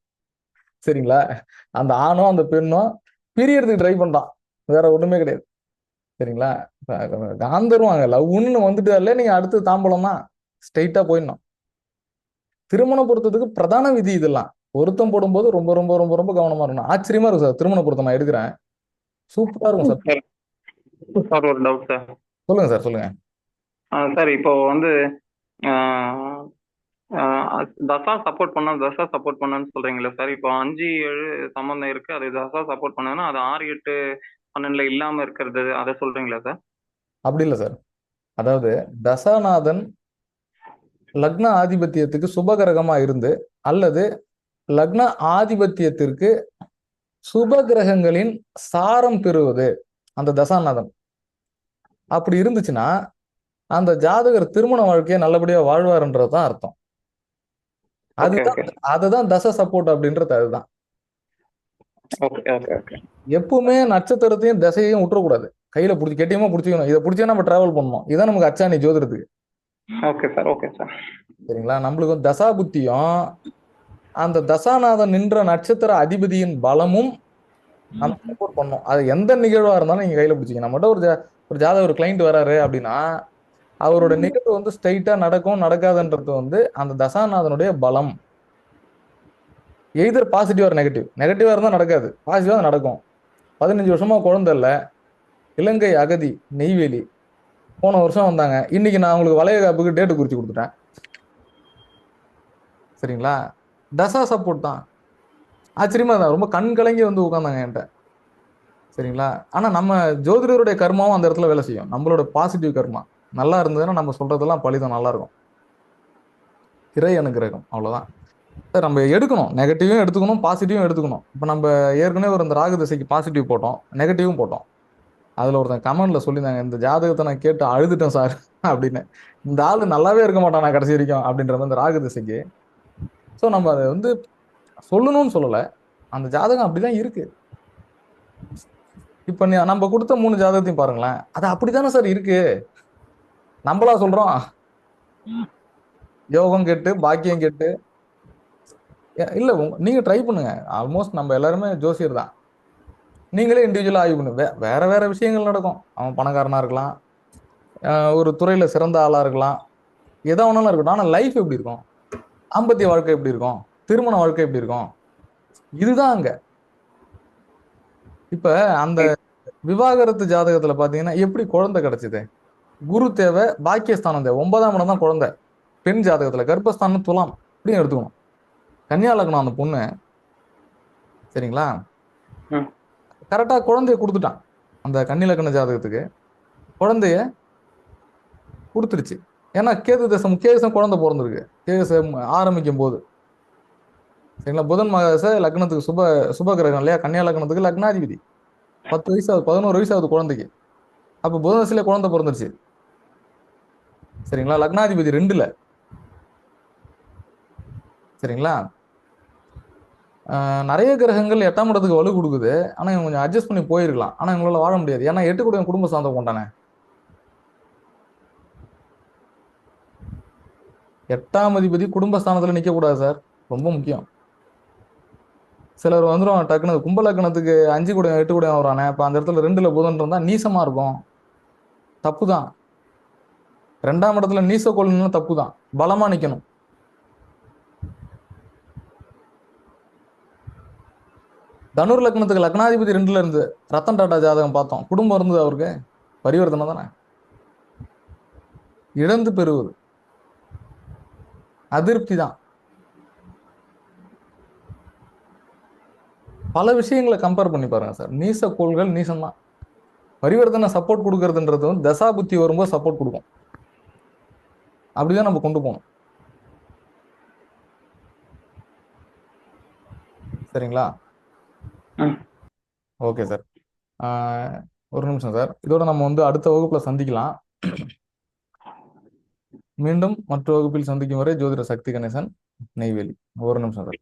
சரிங்களா? அந்த ஆணோ அந்த பெண்ணோ பிரியறதுக்கு ட்ரை பண்றான், வேற ஒண்ணுமே கிடையாது. சரிங்களா? காந்தர்வாங்க லவ்னு வந்துட்டாலே நீங்க அடுத்து தாம்பலம் தான், ஸ்ட்ரைட்டா போயிடணும். திருமண பொருத்தத்துக்கு பிரதான விதி இதெல்லாம். பொருத்தம் போடும்போது ரொம்ப ரொம்ப ரொம்ப ரொம்ப கவனமா இருக்கணும். ஆச்சரியமா இருக்கும் சார், திருமண பொருத்தம் நான் எடுக்கிறேன், சூப்பரா இருக்கும் சார். சார் ஒரு டவுட் சார். சொல்லுங்க சார், சொல்லுங்க சார். இப்போ வந்து தசா சப்போர்ட் பண்ணான்னு சொல்றீங்களா சார்? இப்போ 5, 7 சம்பந்தம் இருக்கு, அது தசா சப்போர்ட் பண்ணதுன்னா அது 6, 8, 12 இல்லாம இருக்கிறது, அதை சொல்றீங்களா சார்? அப்படி இல்லை சார். அதாவது தசாநாதன் லக்ன ஆதிபத்தியத்துக்கு சுபகிரகமா இருந்து, அல்லது லக்ன ஆதிபத்தியத்திற்கு சுப கிரகங்களின் சாரம் பெறுவது அந்த தசாநாதன் அப்படி இருந்துச்சுன்னா, அந்த ஜாதகர் திருமண வாழ்க்கையை நல்லபடியா வாழ்வாருன்றதுதான் அர்த்தம். அதுதான் தசை சப்போர்ட் அப்படின்றது. அதுதான் எப்பவுமே நட்சத்திரத்தையும் தசையையும் விட்டுறக்கூடாது. கையில பிடிச்சி கெட்டியமா பிடிச்சிக்கணும். இதை பிடிச்சா நம்ம டிராவல் பண்ணணும். இதான் நமக்கு அச்சாணி ஜோதிடத்துக்கு. சரிங்களா? நம்மளுக்கு தசா புத்தியும் அந்த தசாநாதன் நின்ற நட்சத்திர அதிபதியின் பலமும் நம்ம சப்போர்ட் பண்ணணும். அது எந்த நிகழ்வா இருந்தாலும் நீங்க கையில பிடிச்சிங்க. நம்மகிட்ட ஒரு ஜாதக ஒரு கிளைண்ட் வராரு அப்படின்னா, அவரோட நிகழ்வு வந்து ஸ்ட்ரைட்டா நடக்கும் நடக்காதுன்றது வந்து அந்த தசாநாதனுடைய பலம். எய்தர் பாசிட்டிவா ஒரு நெகட்டிவா இருந்தா நடக்காது, பாசிட்டிவா நடக்கும். 15 வருஷமா குழந்தை இல்ல, இலங்கை அகதி, நெய்வேலி, போன வருஷம் வந்தாங்க. இன்னைக்கு நான் உங்களுக்கு வளையகாப்புக்கு டேட்டு குறிச்சு கொடுத்துட்டேன். சரிங்களா? தசா சப்போர்ட் தான். ஆச்சரியமா தான், ரொம்ப கண் கலங்கி வந்து உட்காந்தாங்க என்கிட்ட. சரிங்களா? ஆனா நம்ம ஜோதிடருடைய கர்மாவும் அந்த இடத்துல வேலை செய்யும். நம்மளோட பாசிட்டிவ் கர்மா நல்லா இருந்ததுன்னா நம்ம சொல்றதெல்லாம் பலிதம் நல்லா இருக்கும். இறை அனுகிரகம், அவ்வளவுதான். நம்ம எடுக்கணும், நெகட்டிவும் எடுத்துக்கணும், பாசிட்டிவும் எடுத்துக்கணும். இப்போ நம்ம ஏற்கனவே ஒரு இந்த ராகு திசைக்கு பாசிட்டிவ் போட்டோம், நெகட்டிவும் போட்டோம். அதுல ஒருத்தன் கமெண்ட்ல சொல்லியிருந்தாங்க, இந்த ஜாதகத்தை நான் கேட்டு அழுதுட்டேன் சார் அப்படின்னு. இந்த ஆளு நல்லாவே இருக்க மாட்டான் நான் கடைசி வரைக்கும் அப்படின்ற மாதிரி இந்த ராகு திசைக்கு. ஸோ நம்ம அதை வந்து சொல்லணும்னு சொல்லலை, அந்த ஜாதகம் அப்படிதான் இருக்கு. இப்ப நம்ம கொடுத்த 3 ஜாதகத்தையும் பாருங்களேன், அது அப்படித்தானே சார் இருக்கு. நம்மளா சொல்றோம் யோகம் கெட்டு பாக்கியம் கெட்டு. இல்ல நீங்க ட்ரை பண்ணுங்க. ஆல்மோஸ்ட் நம்ம எல்லாருமே ஜோசியர் தான். நீங்களே இண்டிவிஜுவலா ஆய்வு பண்ணுங்க. வேற வேற விஷயங்கள் நடக்கும். அவன் பணக்காரனா இருக்கலாம், ஒரு துறையில சிறந்த ஆளா இருக்கலாம், எதா வேணாலும் இருக்கட்டும். ஆனா லைஃப் எப்படி இருக்கும், தாம்பத்திய வாழ்க்கை எப்படி இருக்கும், திருமண வாழ்க்கை எப்படி இருக்கும், இதுதான் அங்க. இப்ப அந்த விவாகரத்து ஜாதகத்துல பாத்தீங்கன்னா எப்படி குழந்தை கிடைச்சது? குரு தேவை, பாக்கியஸ்தானம் தேவை. 9ஆம் இடம் தான் குழந்தை. பெண் ஜாதகத்துல கர்ப்பஸ்தானம் துலாம் இப்படியும் எடுத்துக்கணும். கன்னியா லக்னம் அந்த பொண்ணு, சரிங்களா, கரெக்டா குழந்தைய கொடுத்துட்டான். அந்த கன்னி லக்ன ஜாதகத்துக்கு குழந்தைய கொடுத்துருச்சு. ஏன்னா கேது தசம் குழந்தை பிறந்திருக்கு. கேது ஆரம்பிக்கும் போது, சரிங்களா, புதன் மகச லக்னத்துக்கு சுப கிரகம் இல்லையா, கன்னியா லக்னத்துக்கு லக்னாதிபதி. 10 வயசாவது 11 வயசாவது குழந்தைக்கு. அப்ப புதன் தசையில குழந்தை பிறந்துருச்சு, சரிங்களா. லக்னாதிபதி 2ல, சரிங்களா. நிறைய கிரகங்கள் 8ஆம் இடத்துக்கு வலு கொடுக்குது. ஆனா இவங்க கொஞ்சம் அட்ஜஸ்ட் பண்ணி போயிருக்கலாம். ஆனா இவங்களால வாழ முடியாது. ஏன்னா 8 கூட குடும்ப சார்ந்த கொண்டானே. 8ஆம் அதிபதி குடும்பஸ்தானத்துல நிக்க கூடாது சார், ரொம்ப முக்கியம். சிலர் வந்துடும் டக்குனு கும்பலக்கணத்துக்கு 5 கூட 8 கூட வரானே, இப்ப அந்த இடத்துல 2ல புதன் இருந்தா நீசமா இருக்கும். தப்பு தான். 2ஆம் இடத்துல நீச கொள்ளணும், தப்பு தான். பலமா நிக்கணும். தனுர் லக்னத்துக்கு லக்னாதிபதி 2ல இருந்து ரத்தன் டாடா ஜாதகம் பார்த்தோம். குடும்பம் இருந்தது அவருக்கு, பரிவர்த்தனை தானே. இழந்து பெறுவது அதிருப்தி தான். பல விஷயங்களை கம்பேர் பண்ணி பாருங்க சார். நீச கோள்கள் நீசம் தான். பரிவர்த்தனை சப்போர்ட் கொடுக்கறதுன்றது வந்து தசா புத்தி வரும்போது சப்போர்ட் கொடுக்கும். அப்படிதான் நம்ம கொண்டு போகணும், சரிங்களா. ஓகே சார், ஒரு நிமிஷம் சார். இதோட நம்ம வந்து அடுத்த வகுப்புல சந்திக்கலாம். மீண்டும் மற்ற வகுப்பில் சந்திக்கும் வரை ஜோதிட சக்தி கணேசன், நெய்வேலி. ஒரு நிமிஷம் சார்.